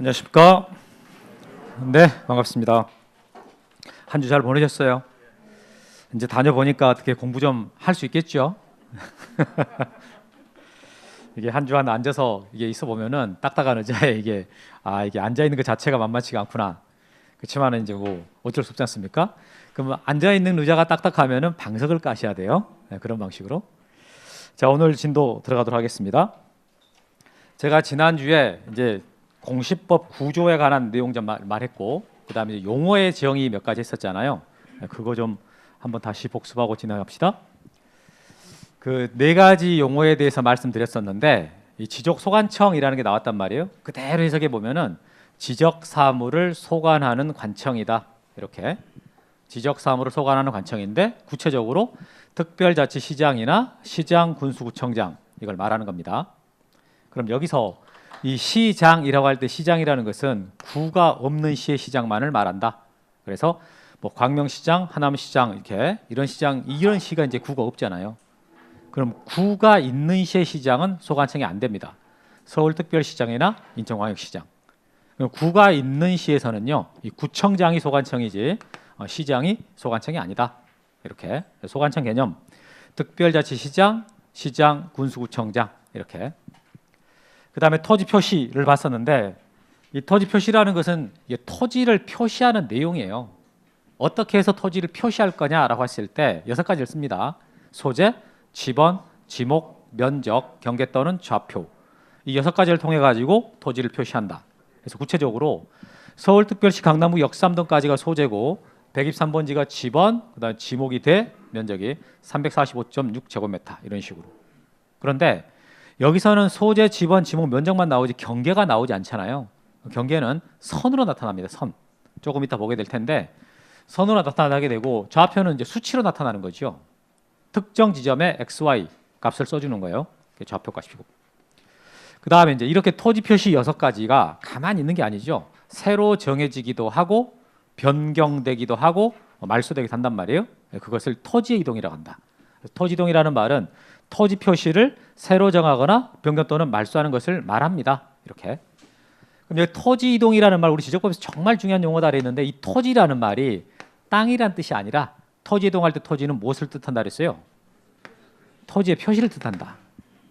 안녕하십니까? 네, 반갑습니다. 한 주 잘 보내셨어요? 이제 다녀보니까 어떻게 공부 좀 할 수 있겠죠? 이게 한 주 앉아서 이게 있어 보면은 딱딱한 의자에 이게 앉아 있는 것 자체가 만만치가 않구나. 그렇지만은 이제 뭐 어쩔 수 없지 않습니까? 그럼 앉아 있는 의자가 딱딱하면은 방석을 까셔야 돼요. 네, 그런 방식으로. 자, 오늘 진도 들어가도록 하겠습니다. 제가 지난주에 이제 공시법 구조에 관한 내용 좀 말했고, 그다음에 용어의 정의 몇 가지 했었잖아요. 그거 좀 한번 다시 복습하고 진행합시다. 그 네 가지 용어에 대해서 말씀드렸었는데, 이 지적 소관청이라는 게 나왔단 말이에요. 그대로 해석해 보면은 지적 사무를 소관하는 관청이다. 이렇게 지적 사무를 소관하는 관청인데, 구체적으로 특별자치시장이나 시장 군수구청장 이걸 말하는 겁니다. 그럼 여기서 이 시장이라고 할 때 시장이라는 것은 구가 없는 시의 시장만을 말한다. 그래서 뭐 광명시장, 하남시장 이렇게 이런 시장 이런 시가 이제 구가 없잖아요. 그럼 구가 있는 시의 시장은 소관청이 안 됩니다. 서울특별시장이나 인천광역시장. 그럼 구가 있는 시에서는요, 이 구청장이 소관청이지 시장이 소관청이 아니다. 이렇게 소관청 개념, 특별자치시장, 시장, 군수구청장 이렇게. 그 다음에 토지 표시를 봤었는데, 이 토지 표시라는 것은 이게 토지를 표시하는 내용이에요. 어떻게 해서 토지를 표시할 거냐라고 했을 때 6가지를 씁니다. 소재, 지번, 지목, 면적, 경계 또는 좌표. 이 6가지를 통해 가지고 토지를 표시한다. 그래서 구체적으로 서울특별시 강남구 역삼동까지가 소재고 123번지가 지번, 그다음 지목이 돼 면적이 345.6제곱미터 이런 식으로. 그런데 여기서는 소재, 지번, 지목, 면적만 나오지 경계가 나오지 않잖아요. 경계는 선으로 나타납니다. 선. 조금 이따 보게 될 텐데 선으로 나타나게 되고 좌표는 이제 수치로 나타나는 거죠. 특정 지점에 XY 값을 써주는 거예요. 좌표 값이고. 그 다음에 이제 이렇게 토지 표시 6가지가 가만히 있는 게 아니죠. 새로 정해지기도 하고 변경되기도 하고 말소되기도 한단 말이에요. 그것을 토지의 이동이라고 한다. 토지 이동이라는 말은 토지 표시를 새로 정하거나 변경 또는 말소하는 것을 말합니다. 이렇게. 그럼 여기 토지 이동이라는 말 우리 지적법에서 정말 중요한 용어다 그랬는데, 이 토지라는 말이 땅이란 뜻이 아니라 토지 이동할 때 토지는 무엇을 뜻한다 그랬어요? 토지의 표시를 뜻한다.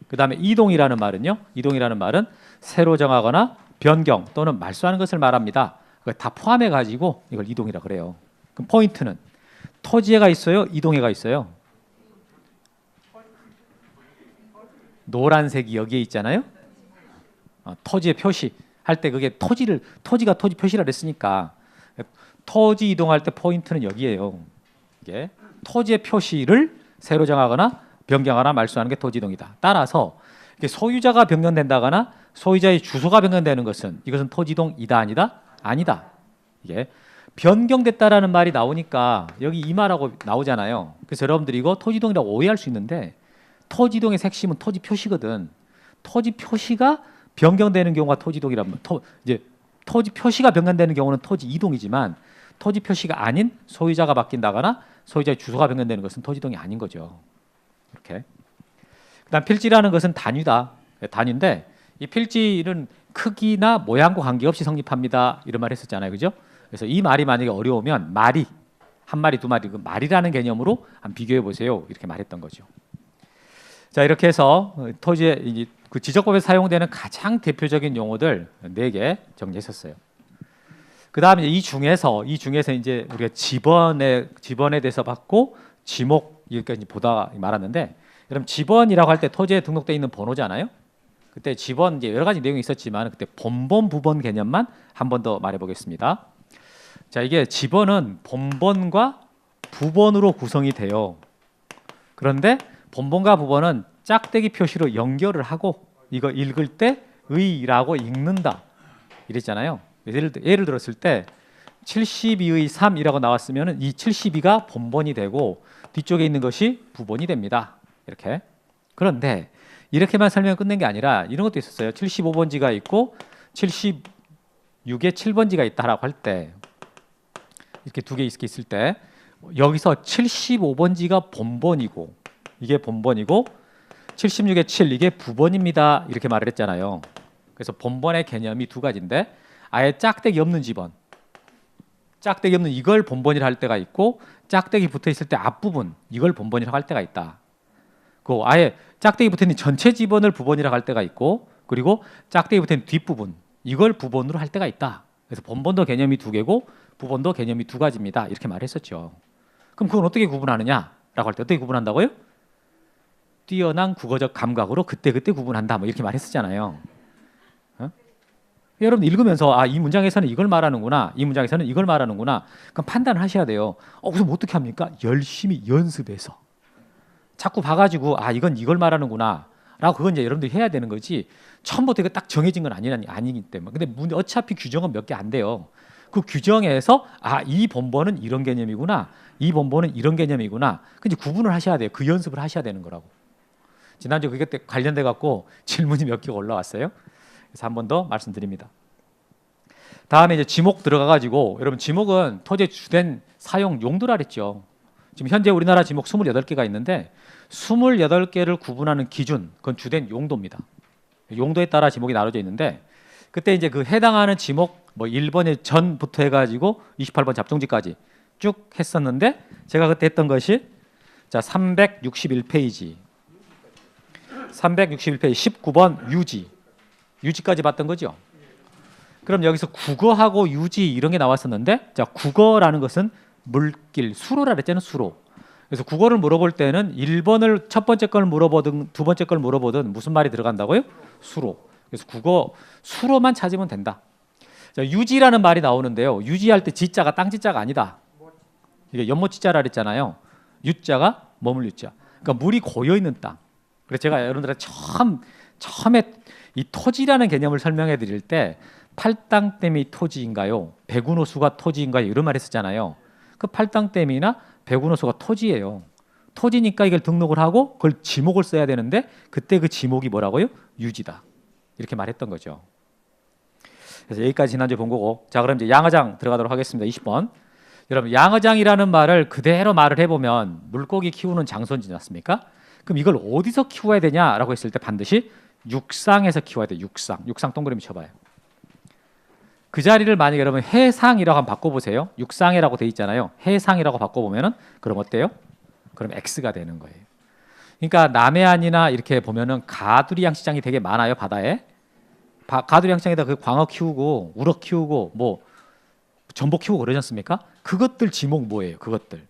그 다음에 이동이라는 말은요, 이동이라는 말은 새로 정하거나 변경 또는 말소하는 것을 말합니다. 그걸 다 포함해 가지고 이걸 이동이라 그래요. 그럼 포인트는 토지에가 있어요, 이동에가 있어요? 노란색이 여기에 있잖아요. 토지의 표시 할 때 그게 토지가 토지 표시라 그랬으니까 토지 이동할 때 포인트는 여기에요. 이게 토지의 표시를 새로 정하거나 변경하거나 말소하는 게 토지 이동이다. 따라서 소유자가 변경된다거나 소유자의 주소가 변경되는 것은 이것은 토지 이동이다 아니다? 아니다. 이게 변경됐다라는 말이 나오니까 여기 이 말하고 나오잖아요. 그래서 여러분들이 이거 토지 이동이라고 오해할 수 있는데, 토지 이동의 핵심은 토지 표시거든. 토지 표시가 변경되는 경우가 토지 이동이라면 이제 토지 표시가 변경되는 경우는 토지 이동이지만 토지 표시가 아닌 소유자가 바뀐다거나 소유자의 주소가 변경되는 것은 토지 이동이 아닌 거죠. 이렇게. 그다음 필지라는 것은 단위다. 단위인데 이 필지는 크기나 모양과 관계없이 성립합니다. 이런 말 했었잖아요. 그죠? 그래서 이 말이 만약에 어려우면 말이 한 마리 두 마리 그 말이라는 개념으로 한번 비교해 보세요. 이렇게 말했던 거죠. 자, 이렇게 해서 토지의 그 지적법에 사용되는 가장 대표적인 용어들 4개 정리했었어요. 그 다음에 이 중에서 이제 우리가 지번에 대해서 봤고 지목 여기까지 보다 말았는데, 여러분 지번이라고 할 때 토지에 등록되어 있는 번호잖아요. 그때 지번 이제 여러 가지 내용이 있었지만 그때 본번 부번 개념만 한 번 더 말해보겠습니다. 자, 이게 지번은 본번과 부번으로 구성이 돼요. 그런데 본번과 부번은 짝대기 표시로 연결을 하고 이거 읽을 때 의라고 읽는다 이랬잖아요. 예를 들었을 때 72의 3이라고 나왔으면 이 72가 본번이 되고 뒤쪽에 있는 것이 부번이 됩니다. 이렇게. 그런데 이렇게만 설명 끝낸 게 아니라 이런 것도 있었어요. 75번지가 있고 76에 7번지가 있다라고 할 때, 이렇게 두 개 있을 때 여기서 75번지가 본번이고 이게 본번이고 76에 7 이게 부번입니다. 이렇게 말을 했잖아요. 그래서 본번의 개념이 2가지인데, 아예 짝대기 없는 지번, 짝대기 없는 이걸 본번이라 할 때가 있고 짝대기 붙어 있을 때 앞부분 이걸 본번이라고 할 때가 있다. 그 아예 짝대기 붙어 있는 전체 지번을 부번이라고 할 때가 있고 그리고 짝대기 붙어 있는 뒷부분 이걸 부번으로 할 때가 있다. 그래서 본번도 개념이 두 개고 부번도 개념이 두 가지입니다. 이렇게 말했었죠. 그럼 그건 어떻게 구분하느냐라고 할 때 어떻게 구분한다고요? 뛰어난 국어적 감각으로 그때그때 구분한다. 뭐 이렇게 말했었잖아요. 어? 여러분 읽으면서 아, 이 문장에서는 이걸 말하는구나. 이 문장에서는 이걸 말하는구나. 그럼 판단을 하셔야 돼요. 그럼 어떻게 합니까? 열심히 연습해서. 자꾸 봐가지고 아, 이건 이걸 말하는구나. 라고 그건 이제 여러분들이 해야 되는 거지. 처음부터 이거 딱 정해진 건 아니기 때문에. 근데 어차피 규정은 몇 개 안 돼요. 그 규정에서 아, 이 본번은 이런 개념이구나. 이 본번은 이런 개념이구나. 근데 구분을 하셔야 돼요. 그 연습을 하셔야 되는 거라고. 지난주 그때 관련돼 갖고 질문이 몇 개가 올라왔어요. 그래서 한 번 더 말씀드립니다. 다음에 이제 지목 들어가 가지고 여러분 지목은 토지의 주된 사용 용도라 그랬죠. 지금 현재 우리나라 지목 28개가 있는데 28개를 구분하는 기준, 그건 주된 용도입니다. 용도에 따라 지목이 나눠져 있는데 그때 이제 그 해당하는 지목 뭐 1번의 전부터 해가지고 28번 잡종지까지 쭉 했었는데 제가 그때 했던 것이 자 361페이지 19번 유지까지 봤던 거죠. 그럼 여기서 국어하고 유지 이런 게 나왔었는데 자 국어라는 것은 물길 수로라 그랬잖아요. 수로. 그래서 국어를 물어볼 때는 1번을 첫 번째 걸 물어보든 두 번째 걸 물어보든 무슨 말이 들어간다고요? 수로. 그래서 국어 수로만 찾으면 된다. 자, 유지라는 말이 나오는데요. 유지할 때 지자가 땅지자가 아니다. 이게 연못지자라 그랬잖아요. 유자가 머물 유자. 그러니까 물이 고여 있는 땅. 그래서 제가 여러분들한테 처음에 이 토지라는 개념을 설명해 드릴 때 팔당댐이 토지인가요? 백운호수가 토지인가요? 이런 말 했었잖아요. 그 팔당댐이나 백운호수가 토지예요. 토지니까 이걸 등록을 하고 그걸 지목을 써야 되는데 그때 그 지목이 뭐라고요? 유지다. 이렇게 말했던 거죠. 그래서 여기까지 지난주에 본 거고 자 그럼 이제 양어장 들어가도록 하겠습니다. 20번. 여러분 양어장이라는 말을 그대로 말을 해보면 물고기 키우는 장소인지 않습니까? 그럼 이걸 어디서 키워야 되냐라고 했을 때 반드시 육상에서 키워야 돼요. 육상 동그라미 쳐봐요. 그 자리를 만약에 여러분 해상이라고 한번 바꿔보세요. 육상이라고 돼 있잖아요. 해상이라고 바꿔보면은 그럼 어때요? 그럼 X가 되는 거예요. 그러니까 남해안이나 이렇게 보면은 가두리 양식장이 되게 많아요. 바다에. 가두리 양식장에다 그 광어 키우고 우럭 키우고 뭐 전복 키우고 그러지 않습니까? 그것들 지목 뭐예요? 그것들.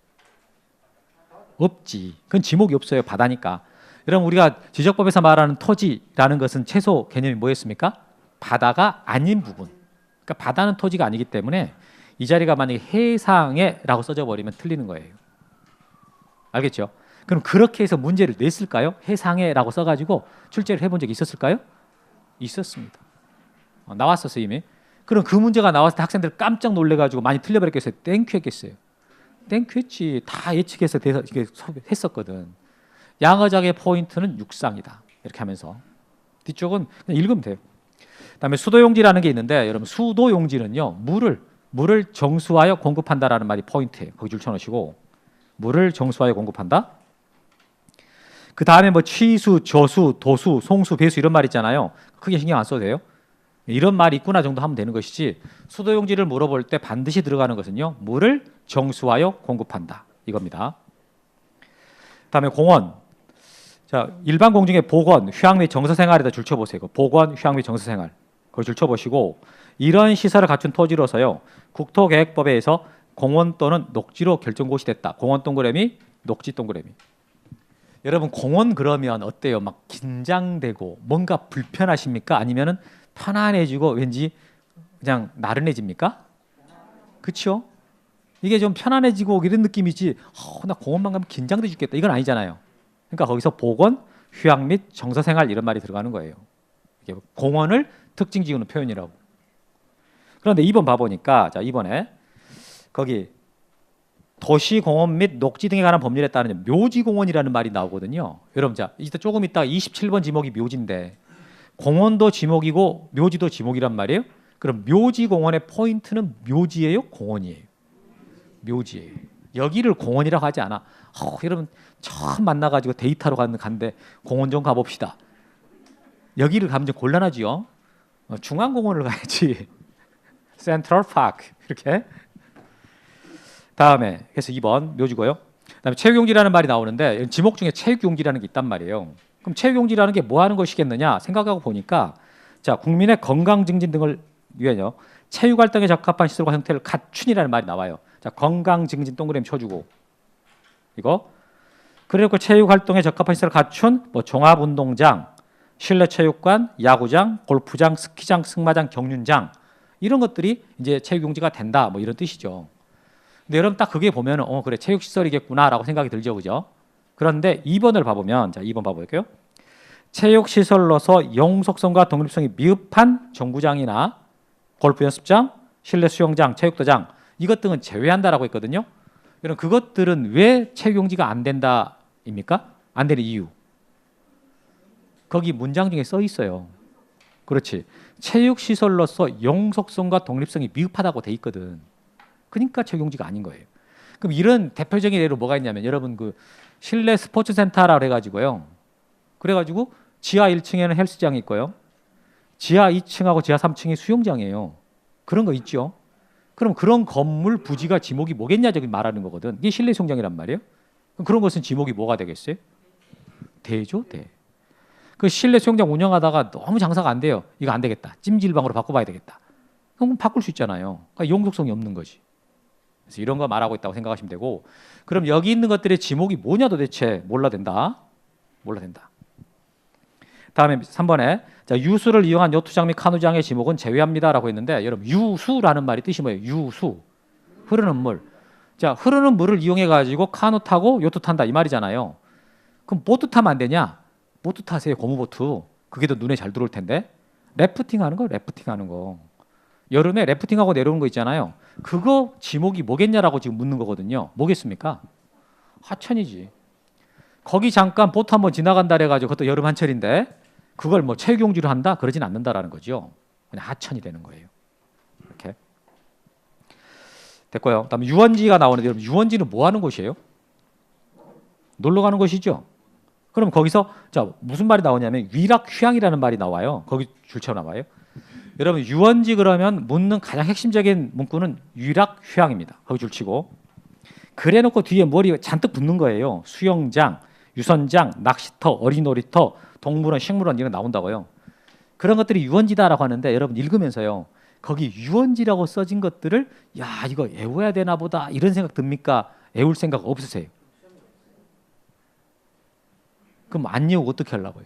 없지. 그건 지목이 없어요. 바다니까. 여러분 우리가 지적법에서 말하는 토지라는 것은 최소 개념이 뭐였습니까? 바다가 아닌 부분. 그러니까 바다는 토지가 아니기 때문에 이 자리가 만약에 해상에라고 써져 버리면 틀리는 거예요. 알겠죠? 그럼 그렇게 해서 문제를 냈을까요? 해상에라고 써가지고 출제를 해본 적이 있었을까요? 있었습니다. 나왔었어요 이미. 그럼 그 문제가 나왔을 때 학생들 깜짝 놀래가지고 많이 틀려버렸겠어요? 땡큐 했겠어요? 땡큐 했지. 다 예측해서 이게 했었거든. 양어장의 포인트는 육상이다. 이렇게 하면서 뒤쪽은 그냥 읽으면 돼요. 그다음에 수도용지라는 게 있는데 여러분 수도용지는요 물을 정수하여 공급한다라는 말이 포인트예요. 거기 줄 쳐놓으시고 물을 정수하여 공급한다. 그 다음에 뭐 취수, 저수, 도수, 송수, 배수 이런 말 있잖아요. 크게 신경 안 써도 돼요. 이런 말이 있구나 정도 하면 되는 것이지 수도용지를 물어볼 때 반드시 들어가는 것은요 물을 정수하여 공급한다 이겁니다. 그다음에 공원. 자 일반 공중의 보건, 휴양 및 정서생활에다 줄 쳐보세요. 보건, 휴양 및 정서생활 거기 줄 쳐보시고 이런 시설을 갖춘 토지로서요 국토계획법에 의해서 공원 또는 녹지로 결정고시 됐다. 공원 동그라미, 녹지 동그라미. 여러분 공원 그러면 어때요? 막 긴장되고 뭔가 불편하십니까? 아니면은 편안해지고 왠지 그냥 나른해집니까? 그렇죠? 이게 좀 편안해지고 이런 느낌이지 나 공원만 가면 긴장돼 죽겠다 이건 아니잖아요. 그러니까 거기서 보건, 휴양 및 정서생활 이런 말이 들어가는 거예요. 이게 공원을 특징 지우는 표현이라고. 그런데 2번 봐보니까 자 2번에 거기 도시공원 및 녹지 등에 관한 법률에 따르는 묘지공원이라는 말이 나오거든요. 여러분 자 이따 조금 있다가 27번 지목이 묘지인데 공원도 지목이고 묘지도 지목이란 말이에요. 그럼 묘지공원의 포인트는 묘지예요? 공원이에요? 묘지예요. 여기를 공원이라고 하지 않아. 여러분 처음 만나가지고 데이트하러 갔는데 공원 좀 가봅시다. 여기를 가면 좀 곤란하지요. 중앙공원을 가야지. 센트럴 파크 이렇게. 다음에 그래서 2번 묘지고요. 그다음에 체육용지라는 말이 나오는데 지목 중에 체육용지라는 게 있단 말이에요. 그럼 체육용지라는 게 뭐 하는 것이겠느냐 생각하고 보니까 자 국민의 건강 증진 등을 위하여 체육 활동에 적합한 시설과 형태를 갖춘이라는 말이 나와요. 자 건강 증진 동그라미 쳐주고 이거 그리고 체육 활동에 적합한 시설을 갖춘 뭐 종합운동장, 실내 체육관, 야구장, 골프장, 스키장, 승마장, 경륜장 이런 것들이 이제 체육용지가 된다 뭐 이런 뜻이죠. 근데 여러분 딱 그게 보면은 그래 체육시설이겠구나라고 생각이 들죠, 그죠? 그런데 2번을 봐보면 자 2번 봐볼게요. 체육시설로서 영속성과 독립성이 미흡한 정구장이나 골프 연습장, 실내 수영장, 체육도장 이것 등은 제외한다라고 했거든요. 그럼 그것들은 왜 체육용지가 안 된다입니까? 안 되는 이유. 거기 문장 중에 써 있어요. 그렇지. 체육시설로서 영속성과 독립성이 미흡하다고 돼 있거든. 그러니까 체육용지가 아닌 거예요. 그럼 이런 대표적인 예로 뭐가 있냐면 여러분 그 실내 스포츠센터라고 해가지고요. 그래가지고 지하 1층에는 헬스장이 있고요. 지하 2층하고 지하 3층이 수영장이에요. 그런 거 있죠. 그럼 그런 건물 부지가 지목이 뭐겠냐 저기 말하는 거거든. 이게 실내 수영장이란 말이에요. 그럼 그런 것은 지목이 뭐가 되겠어요? 되죠, 돼. 그 실내 수영장 운영하다가 너무 장사가 안 돼요. 이거 안 되겠다. 찜질방으로 바꿔봐야 되겠다. 그럼 바꿀 수 있잖아요. 그러니까 용속성이 없는 거지. 그래서 이런 거 말하고 있다고 생각하시면 되고, 그럼 여기 있는 것들의 지목이 뭐냐 도대체 몰라 된다. 몰라 된다. 다음에 3번에 자, 유수를 이용한 요트장 및 카누장의 지목은 제외합니다라고 했는데 여러분 유수라는 말이 뜻이 뭐예요? 유수. 흐르는 물. 자, 흐르는 물을 이용해 가지고 카누 타고 요트 탄다 이 말이잖아요. 그럼 보트 타면 안 되냐? 보트 타세요. 고무보트. 그게 더 눈에 잘 들어올 텐데. 래프팅 하는 거, 래프팅 하는 거. 여름에 래프팅하고 내려오는 거 있잖아요. 그거 지목이 뭐겠냐라고 지금 묻는 거거든요. 뭐겠습니까? 하천이지. 거기 잠깐 보트 한번 지나간다 해가지고 그것도 여름 한철인데 그걸 뭐 체육용지로 한다? 그러진 않는다라는 거죠. 그냥 하천이 되는 거예요. 이렇게 됐고요. 그다음에 유원지가 나오는데 여러분 유원지는 뭐 하는 곳이에요? 놀러 가는 곳이죠. 그럼 거기서 자 무슨 말이 나오냐면 위락휴양이라는 말이 나와요. 거기 줄처럼 나와요. 여러분 유원지 그러면 묻는 가장 핵심적인 문구는 위락휴양입니다. 거기 줄치고 그래놓고 뒤에 머리 잔뜩 붙는 거예요. 수영장, 유선장, 낚시터, 어린놀이터, 동물원, 식물원 이런 거 나온다고요. 그런 것들이 유원지다라고 하는데 여러분 읽으면서요. 거기 유원지라고 써진 것들을 야 이거 애워야 되나 보다 이런 생각 듭니까? 애울 생각 없으세요? 그럼 안 외우고 어떻게 하려고요?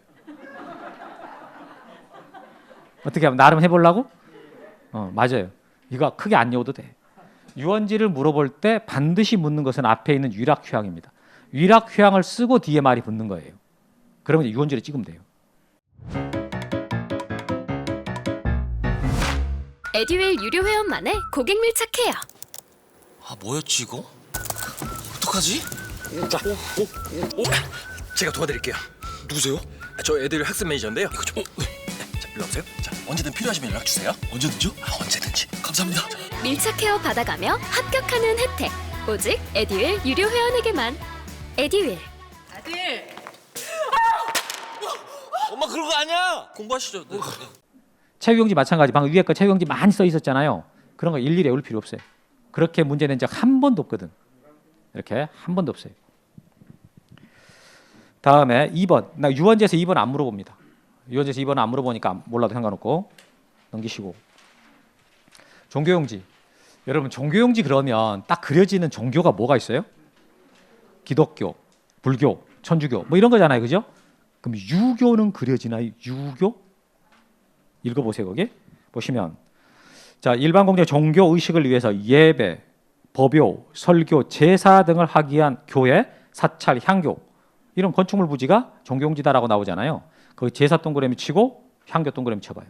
어떻게 하면 나름 해보려고? 맞아요. 이거 크게 안 외워도 돼. 유원지를 물어볼 때 반드시 묻는 것은 앞에 있는 위락휴양입니다. 위락휴양을 쓰고 뒤에 말이 붙는 거예요. 그러면 유원지를 찍으면 돼요. 에듀윌 유료 회원만의 고객 밀착해요. 아 뭐였지 이거? 어떡하지? 자, 제가 도와드릴게요. 누구세요? 저 애들 학습 매니저인데요. 이거 좀. 네. 자, 일로 오세요. 자, 언제든 필요하시면 연락 주세요. 언제든지요? 언제든지. 감사합니다. 밀착 케어 받아가며 합격하는 혜택. 오직 에듀윌 유료 회원에게만. 에듀윌. 아들, 엄마 그런 거 아니야. 공부하시죠. 네. 체육용지 마찬가지. 방금 위에 거 체육용지 많이 써 있었잖아요. 그런 거 일일이 외울 필요 없어요. 그렇게 문제 낸 적 한 번도 없거든. 이렇게 한 번도 없어요. 다음에 2번. 나 유원지에서 2번 안 물어봅니다. 유원지에서 2번 안 물어보니까 몰라도 상관없고 넘기시고. 종교용지. 여러분 종교용지 그러면 딱 그려지는 종교가 뭐가 있어요? 기독교, 불교, 천주교 뭐 이런 거잖아요. 그죠? 그럼 유교는 그려지나요? 유교? 읽어보세요. 거기 보시면 자 일반 공적 종교 의식을 위해서 예배, 법요, 설교, 제사 등을 하기 위한 교회, 사찰, 향교 이런 건축물 부지가 종교용지다라고 나오잖아요. 거기 제사 동그라미 치고 향교 동그라미 쳐봐요.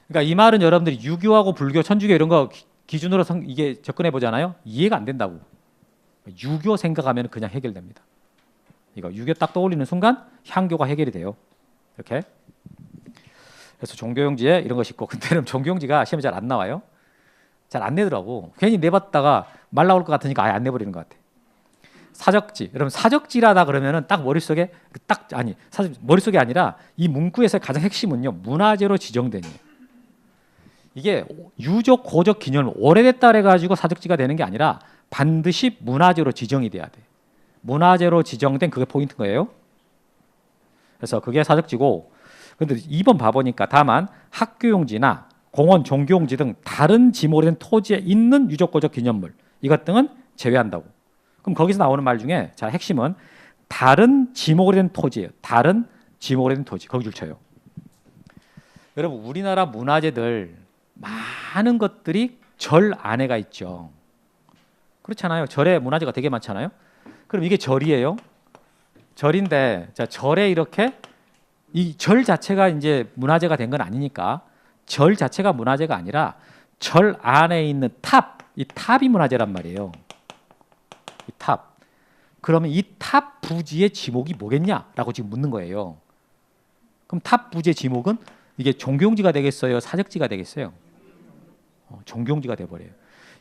그러니까 이 말은 여러분들이 유교하고 불교, 천주교 이런 거 기준으로 이게 접근해 보잖아요. 이해가 안 된다고. 유교 생각하면 그냥 해결됩니다. 이거 유교 딱 떠올리는 순간 향교가 해결이 돼요. 이렇게. 그래서 종교용지에 이런 것이 있고 근데는 종교용지가 시험에 잘 안 나와요. 잘 안 내더라고. 괜히 내봤다가 말 나올 것 같으니까 아예 안 내버리는 것 같아. 사적지. 여러분 사적지라다 그러면은 딱 머릿속에 머릿속이 아니라 이 문구에서 가장 핵심은요. 문화재로 지정되니. 이게 유적 고적 기념물 오래됐다 그래가지고 사적지가 되는 게 아니라 반드시 문화재로 지정이 돼야 돼. 문화재로 지정된 그게 포인트인 거예요. 그래서 그게 사적지고, 근데 2번 봐보니까 다만 학교용지나 공원, 종교용지 등 다른 지목된 토지에 있는 유적 고적 기념물 이것 등은 제외한다고. 그럼 거기서 나오는 말 중에 자 핵심은 다른 지목으로 된 토지예요. 다른 지목으로 된 토지 거기 줄 쳐요. 여러분 우리나라 문화재들 많은 것들이 절 안에가 있죠. 그렇잖아요. 절에 문화재가 되게 많잖아요. 그럼 이게 절이에요. 절인데 자 절에 이렇게 이 절 자체가 이제 문화재가 된 건 아니니까 절 자체가 문화재가 아니라 절 안에 있는 탑, 이 탑이 문화재란 말이에요. 이 탑. 그러면 이 탑 부지의 지목이 뭐겠냐라고 지금 묻는 거예요. 그럼 탑 부지의 지목은 이게 종교용지가 되겠어요? 사적지가 되겠어요? 종교용지가 돼버려요.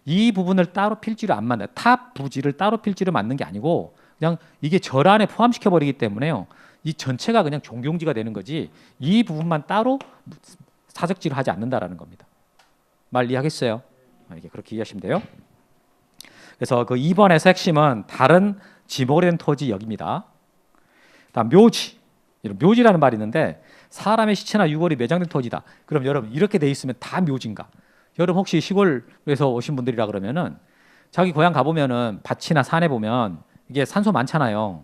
이 부분을 따로 필지로 안 만나요. 탑 부지를 따로 필지로 만든 게 아니고 그냥 이게 절 안에 포함시켜 버리기 때문에요. 이 전체가 그냥 종교용지가 되는 거지 이 부분만 따로 사적지로 하지 않는다라는 겁니다. 말 이해하겠어요? 이게 그렇게 이해하시면 돼요. 그래서 그 2번에서 핵심은 다른 지목으로 된 토지 여기입니다. 다음 묘지. 묘지라는 말이 있는데 사람의 시체나 유골이 매장된 토지다. 그럼 여러분 이렇게 돼 있으면 다 묘지인가? 여러분 혹시 시골에서 오신 분들이라 그러면은 자기 고향 가보면은 밭이나 산에 보면 이게 산소 많잖아요.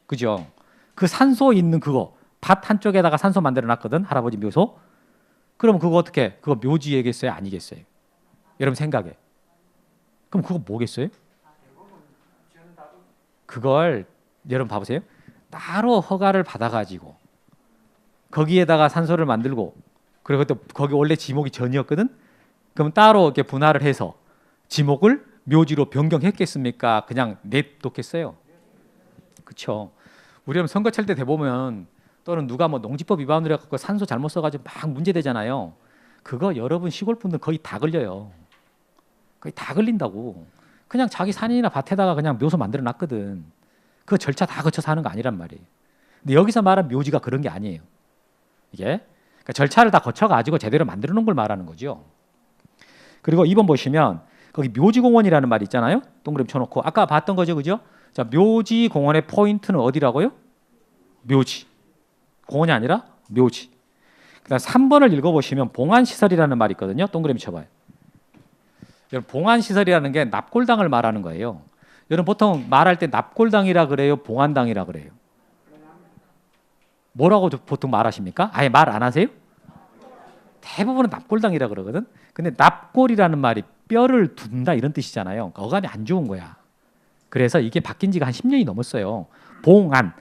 그죠? 그 산소 있는 그거 밭 한쪽에다가 산소 만들어 놨거든. 할아버지 묘소. 그럼 그거 어떻게? 그거 묘지겠어요? 아니겠어요? 여러분 생각해. 그럼 그거 뭐겠어요? 그걸 여러분 봐보세요. 따로 허가를 받아가지고 거기에다가 산소를 만들고 그리고 또 거기 원래 지목이 전이었거든. 그럼 따로 이렇게 분할을 해서 지목을 묘지로 변경했겠습니까? 그냥 냅뒀겠어요? 그렇죠. 우리 선거 칠 때 대보면 또는 누가 뭐 농지법 위반으로 해갖고 산소 잘못 써가지고 막 문제되잖아요. 그거 여러분 시골 분들 거의 다 걸려요. 거의 다 걸린다고. 그냥 자기 산이나 밭에다가 그냥 묘소 만들어 놨거든. 그 절차 다 거쳐서 하는 거 아니란 말이에요. 근데 여기서 말한 묘지가 그런 게 아니에요. 이게 그러니까 절차를 다 거쳐가지고 제대로 만들어 놓은 걸 말하는 거죠. 그리고 2번 보시면 거기 묘지공원이라는 말이 있잖아요. 동그라미 쳐놓고 아까 봤던 거죠, 그죠? 자, 묘지공원의 포인트는 어디라고요? 묘지. 공원이 아니라 묘지. 그다음 3번을 읽어보시면 봉안시설이라는 말이 있거든요. 동그라미 쳐봐요. 여러분 봉안시설이라는 게 납골당을 말하는 거예요. 여러분 보통 말할 때 납골당이라 그래요? 봉안당이라 그래요? 뭐라고 보통 말하십니까? 아예 말 안 하세요? 대부분은 납골당이라 그러거든. 근데 납골이라는 말이 뼈를 둔다 이런 뜻이잖아요. 그러니까 어감이 안 좋은 거야. 그래서 이게 바뀐 지가 한 10년이 넘었어요. 봉안,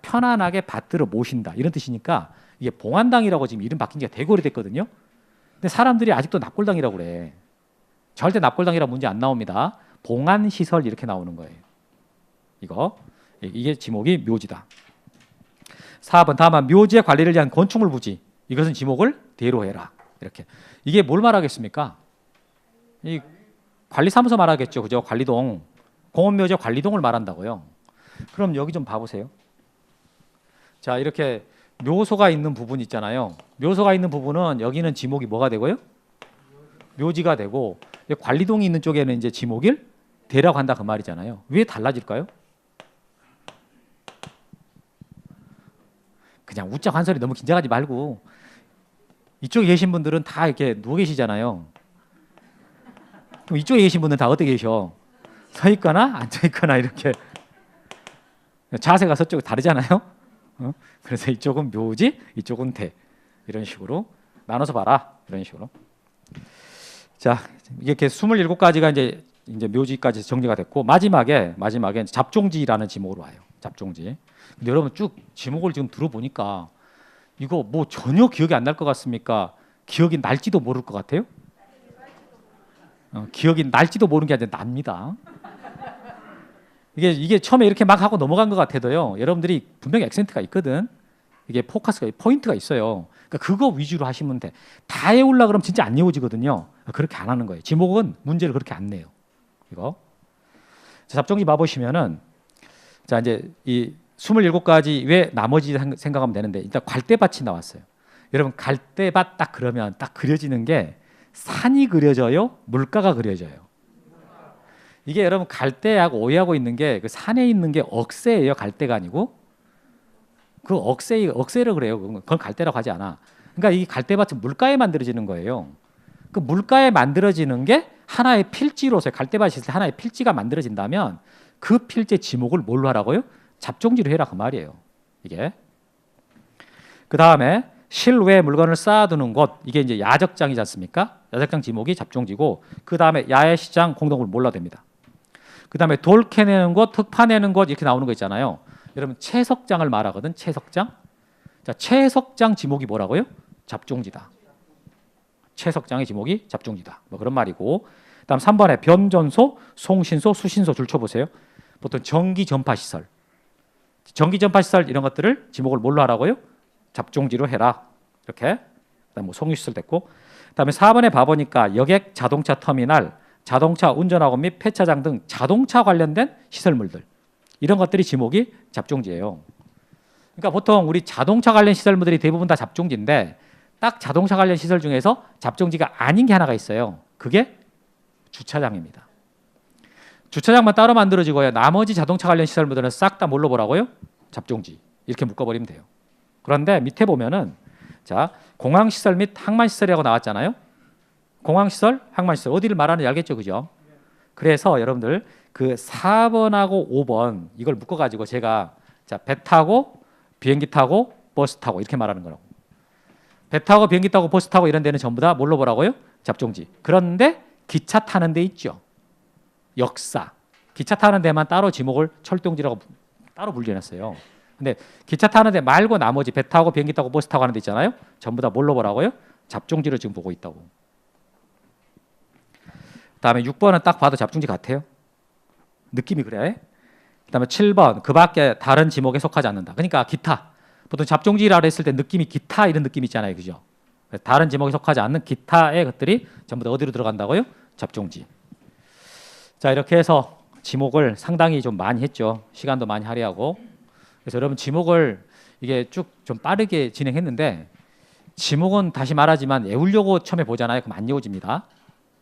편안하게 받들어 모신다 이런 뜻이니까 이게 봉안당이라고 지금 이름 바뀐 지가 되게 오래됐거든요. 근데 사람들이 아직도 납골당이라고 그래. 절대 납골당이라 문제 안 나옵니다. 봉안시설 이렇게 나오는 거예요. 이게 지목이 묘지다. 4번 다만 묘지의 관리를 위한 건축물 부지 이것은 지목을 대로해라. 이렇게 이게 뭘 말하겠습니까? 이 관리사무소 말하겠죠, 그죠? 관리동, 공원묘지 관리동을 말한다고요. 그럼 여기 좀 봐보세요. 자, 이렇게 묘소가 있는 부분 있잖아요. 묘소가 있는 부분은 여기는 지목이 뭐가 되고요? 묘지가 되고 관리동이 있는 쪽에는 이제 지목일 대라고 한다 그 말이잖아요. 왜 달라질까요? 그냥 웃자고 한 소리 너무 긴장하지 말고 이쪽에 계신 분들은 다 이렇게 누워 계시잖아요. 그럼 이쪽에 계신 분들은 다 어떻게 계셔? 서 있거나 앉아 있거나 이렇게 자세가 서쪽 다르잖아요. 그래서 이쪽은 묘지, 이쪽은 대 이런 식으로 나눠서 봐라. 이런 식으로. 자, 이렇게 27가지가 이제 묘지까지 정리가 됐고 마지막에 잡종지라는 지목으로 와요. 잡종지. 근데 여러분 쭉 지목을 지금 들어보니까 이거 뭐 전혀 기억이 안 날 것 같습니까? 기억이 날지도 모를 것 같아요? 기억이 날지도 모르는 게 아니라 납니다. 이게 처음에 이렇게 막 하고 넘어간 것 같아도요. 여러분들이 분명히 액센트가 있거든. 이게 포인트가 있어요. 그러니까 그거 위주로 하시면 돼. 다 외우려 그러면 진짜 안 외워지거든요. 그렇게 안 하는 거예요. 지목은 문제를 그렇게 안 내요. 이거. 자, 잡종지 봐보시면은 자 이제 이 27가지 왜 나머지 생각하면 되는데 일단 갈대밭이 나왔어요. 여러분 갈대밭 딱 그러면 딱 그려지는 게 산이 그려져요? 물가가 그려져요? 이게 여러분 갈대하고 오해하고 있는 게 그 산에 있는 게 억새예요. 갈대가 아니고. 그 억새를 그래요. 그건 갈대라고 하지 않아. 그러니까 이 갈대밭은 물가에 만들어지는 거예요. 그 물가에 만들어지는 게 하나의 필지로서 갈대밭이 있을 때 하나의 필지가 만들어진다면 그 필지의 지목을 뭘로 하라고요? 잡종지로 해라 그 말이에요. 이게. 그 다음에 실외 물건을 쌓아두는 곳 이게 이제 야적장이지 않습니까? 야적장 지목이 잡종지고 그 다음에 야외시장 공동을 몰라도 됩니다. 그 다음에 돌 캐내는 곳, 흙 파내는 곳 이렇게 나오는 거 있잖아요. 여러분 채석장을 말하거든. 채석장. 자, 채석장 지목이 뭐라고요? 잡종지다. 채석장의 지목이 잡종지다. 뭐 그런 말이고. 그다음 3번에 변전소, 송신소, 수신소 줄쳐 보세요. 보통 전기 전파 시설. 전기 전파 시설 이런 것들을 지목을 뭘로 하라고요? 잡종지로 해라. 이렇게. 그다음 뭐 송유 시설 됐고. 그다음에 4번에 봐 보니까 여객 자동차 터미널, 자동차 운전학원 및 폐차장 등 자동차 관련된 시설물들. 이런 것들이 지목이 잡종지예요. 그러니까 보통 우리 자동차 관련 시설물들이 대부분 다 잡종지인데 딱 자동차 관련 시설 중에서 잡종지가 아닌 게 하나가 있어요. 그게 주차장입니다. 주차장만 따로 만들어지고요. 나머지 자동차 관련 시설물들은 싹 다 뭘로 보라고요? 잡종지. 이렇게 묶어버리면 돼요. 그런데 밑에 보면은 자 공항시설 및 항만시설이라고 나왔잖아요. 공항시설, 항만시설 어디를 말하는지 알겠죠, 그죠? 그래서 여러분들 그 4번하고 5번 이걸 묶어가지고 제가 자 배 타고 비행기 타고 버스 타고 이렇게 말하는 거라고. 배 타고 비행기 타고 버스 타고 이런 데는 전부 다 뭘로 보라고요? 잡종지. 그런데 기차 타는 데 있죠. 역사. 기차 타는 데만 따로 지목을 철동지라고 따로 분류해놨어요. 근데 기차 타는 데 말고 나머지 배 타고 비행기 타고 버스 타고 하는 데 있잖아요. 전부 다 뭘로 보라고요? 잡종지로 지금 보고 있다고. 그다음에 6번은 딱 봐도 잡종지 같아요. 느낌이 그래. 그다음에 7번 그 밖에 다른 지목에 속하지 않는다. 그러니까 기타. 보통 잡종지라고 했을 때 느낌이 기타 이런 느낌 있잖아요. 그죠? 다른 지목에 속하지 않는 기타의 것들이 전부 다 어디로 들어간다고요? 잡종지. 자 이렇게 해서 지목을 상당히 좀 많이 했죠. 시간도 많이 할애하고. 그래서 여러분 지목을 이게 쭉 좀 빠르게 진행했는데 지목은 다시 말하지만 외우려고 처음에 보잖아요. 그럼 안 외워집니다.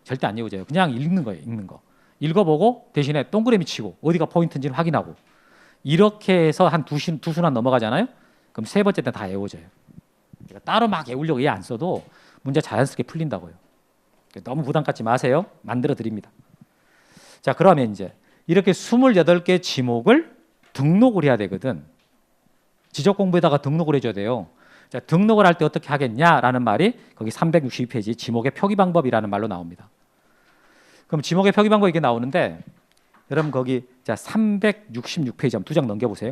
절대 안 외워져요. 그냥 읽는 거예요. 읽는 거. 읽어보고 대신에 동그라미 치고 어디가 포인트인지를 확인하고 이렇게 해서 한 두 수나 넘어가잖아요. 그럼 세 번째 때는 다 외워져요. 그러니까 따로 막 외우려고 애 안 써도 문제 자연스럽게 풀린다고요. 너무 부담 갖지 마세요. 만들어 드립니다. 자 그러면 이제 이렇게 28개 지목을 등록을 해야 되거든. 지적 공부에다가 등록을 해줘야 돼요. 자, 등록을 할 때 어떻게 하겠냐라는 말이 거기 362페이지 지목의 표기 방법이라는 말로 나옵니다. 그럼 지목의 표기 방법 이게 나오는데 여러분 거기 자 366페이지 한번 두 장 넘겨보세요.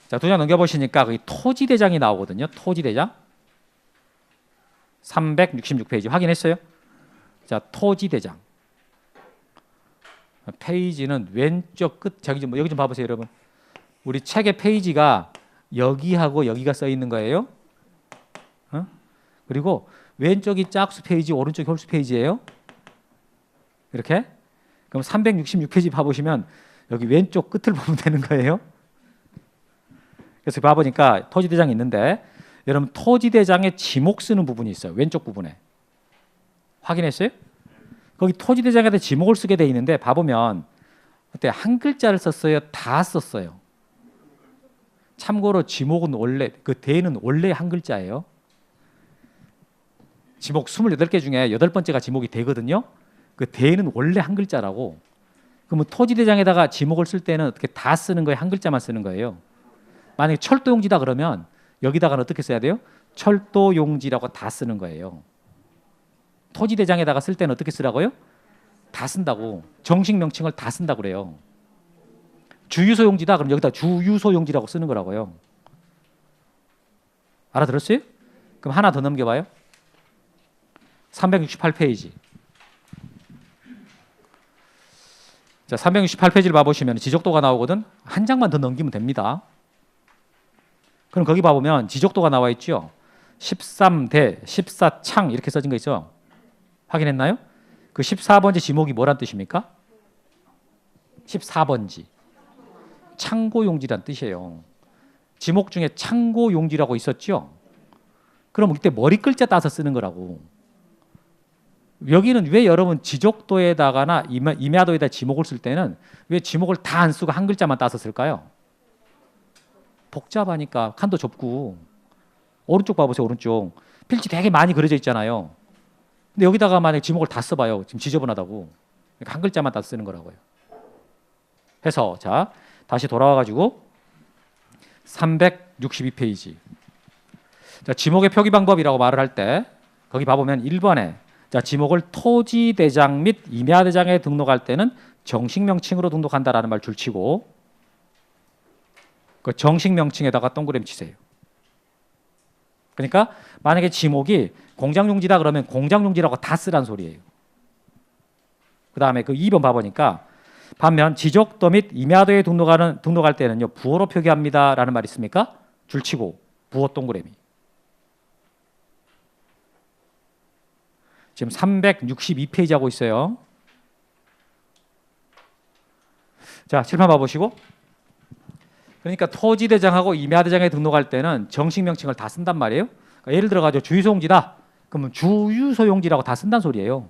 자, 두 장 넘겨보시니까 거기 토지대장이 나오거든요. 토지대장 366페이지 확인했어요? 자, 토지대장 페이지는 왼쪽 끝 여기 좀 봐보세요, 여러분. 우리 책의 페이지가 여기하고 여기가 써 있는 거예요. 어? 그리고 왼쪽이 짝수 페이지, 오른쪽이 홀수 페이지예요. 이렇게. 그럼 366페이지 봐보시면 여기 왼쪽 끝을 보면 되는 거예요. 그래서 봐보니까 토지대장이 있는데 여러분 토지대장에 지목 쓰는 부분이 있어요. 왼쪽 부분에. 확인했어요? 거기 토지대장에다 지목을 쓰게 돼 있는데 봐보면 그때 한 글자를 썼어요? 다 썼어요? 참고로 지목은 원래 그 대는 원래 한 글자예요. 지목 28개 중에 8번째가 지목이 되거든요. 그 대는 원래 한 글자라고. 그러면 토지대장에다가 지목을 쓸 때는 어떻게 다 쓰는 거예요? 한 글자만 쓰는 거예요. 만약에 철도용지다 그러면 여기다가는 어떻게 써야 돼요? 철도용지라고 다 쓰는 거예요. 토지대장에다가 쓸 때는 어떻게 쓰라고요? 다 쓴다고. 정식 명칭을 다 쓴다고 그래요. 주유소용지다 그럼 여기다 주유소용지라고 쓰는 거라고요. 알아들었어요? 그럼 하나 더 넘겨봐요. 368페이지. 자, 368페이지를 봐보시면 지적도가 나오거든. 한 장만 더 넘기면 됩니다. 그럼 거기 봐보면 지적도가 나와 있죠. 13대, 14창 이렇게 써진 거 있죠. 확인했나요? 그 14번지 지목이 뭐란 뜻입니까? 14번지. 창고용지란 뜻이에요. 지목 중에 창고용지라고 있었죠. 그럼 이때 머리 글자 따서 쓰는 거라고. 여기는 왜 여러분 지적도에다가나 임야도에다 지목을 쓸 때는 왜 지목을 다 안 쓰고 한 글자만 따서 쓸까요? 복잡하니까 칸도 좁고. 오른쪽 봐보세요. 오른쪽 필지 되게 많이 그려져 있잖아요. 근데 여기다가 만약 지목을 다 써봐요. 지금 지저분하다고. 그러니까 한 글자만 따서 쓰는 거라고요. 해서 자 다시 돌아와가지고 362페이지. 자, 지목의 표기 방법이라고 말을 할 때 거기 봐보면 1번에 자, 지목을 토지대장 및 임야대장에 등록할 때는 정식 명칭으로 등록한다라는 말 줄치고 그 정식 명칭에다가 동그라미 치세요. 그러니까 만약에 지목이 공장용지다 그러면 공장용지라고 다 쓰란 소리예요. 그 다음에 그 2번 봐보니까 반면 지적도 및 임야도에 등록할 때는요 부호로 표기합니다라는 말이 있습니까? 줄치고 부호 동그라미. 지금 362페이지 하고 있어요. 자, 칠판 봐보시고. 그러니까 토지대장하고 임야대장에 등록할 때는 정식 명칭을 다 쓴단 말이에요. 그러니까 예를 들어가지고 주유소용지다. 그러면 주유소용지라고 다 쓴다는 소리예요.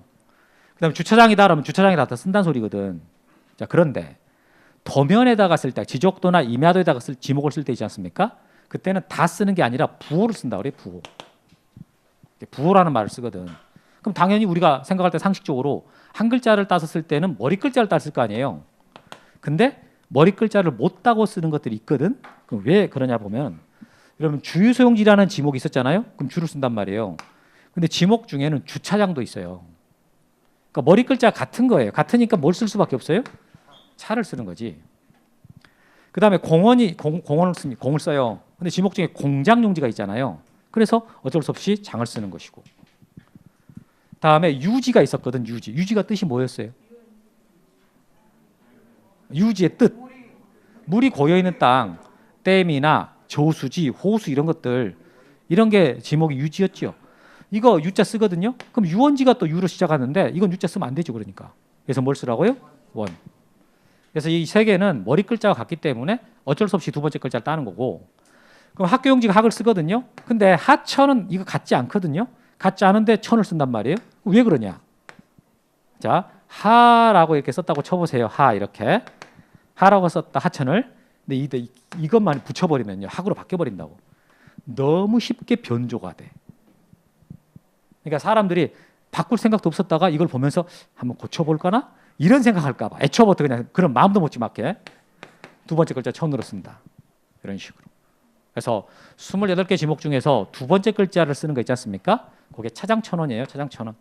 그다음에 주차장이다. 그러면 주차장에다 다 쓴다는 소리거든. 자, 그런데 도면에다가 쓸 때, 지적도나 임야도에다가 지목을 쓸 때 있지 않습니까? 그때는 다 쓰는 게 아니라 부호를 쓴다 그래요. 부호. 부호라는 말을 쓰거든. 그럼 당연히 우리가 생각할 때 상식적으로 한 글자를 따서 쓸 때는 머리 글자를 따서 쓸 거 아니에요. 근데 머리 글자를 못 따고 쓰는 것들이 있거든. 그럼 왜 그러냐 보면 여러분 주유소용지라는 지목이 있었잖아요. 그럼 주를 쓴단 말이에요. 근데 지목 중에는 주차장도 있어요. 그러니까 머리 글자 같은 거예요. 같으니까 뭘 쓸 수밖에 없어요? 차를 쓰는 거지. 그다음에 공을 써요. 근데 지목 중에 공장용지가 있잖아요. 그래서 어쩔 수 없이 장을 쓰는 것이고. 다음에 유지가 있었거든. 유지가 뜻이 뭐였어요? 유지의 뜻. 물이 고여있는 땅, 댐이나 저수지, 호수 이런 것들, 이런 게 지목이 유지였죠. 이거 유자 쓰거든요. 그럼 유원지가 또 유로 시작하는데 이건 유자 쓰면 안 되죠. 그러니까. 그래서 뭘 쓰라고요? 원. 그래서 이 세 개는 머리 글자가 같기 때문에 어쩔 수 없이 두 번째 글자를 따는 거고. 그럼 학교용지가 학을 쓰거든요. 근데 하천은 이거 같지 않거든요. 같지 않은데 천을 쓴단 말이에요. 왜 그러냐? 자, 하라고 이렇게 썼다고 쳐보세요. 하 이렇게. 하라고 썼다 하천을. 근데 이것만 붙여버리면요. 학으로 바뀌어버린다고. 너무 쉽게 변조가 돼. 그러니까 사람들이 바꿀 생각도 없었다가 이걸 보면서 한번 고쳐볼까나? 이런 생각할까 봐. 애초부터 그냥 그런 마음도 먹지 말게. 두 번째 글자 천으로 쓴다. 이런 식으로. 그래서 28개 지목 중에서 두 번째 글자를 쓰는 거 있지 않습니까? 그게 차장천원이에요. 차장천원.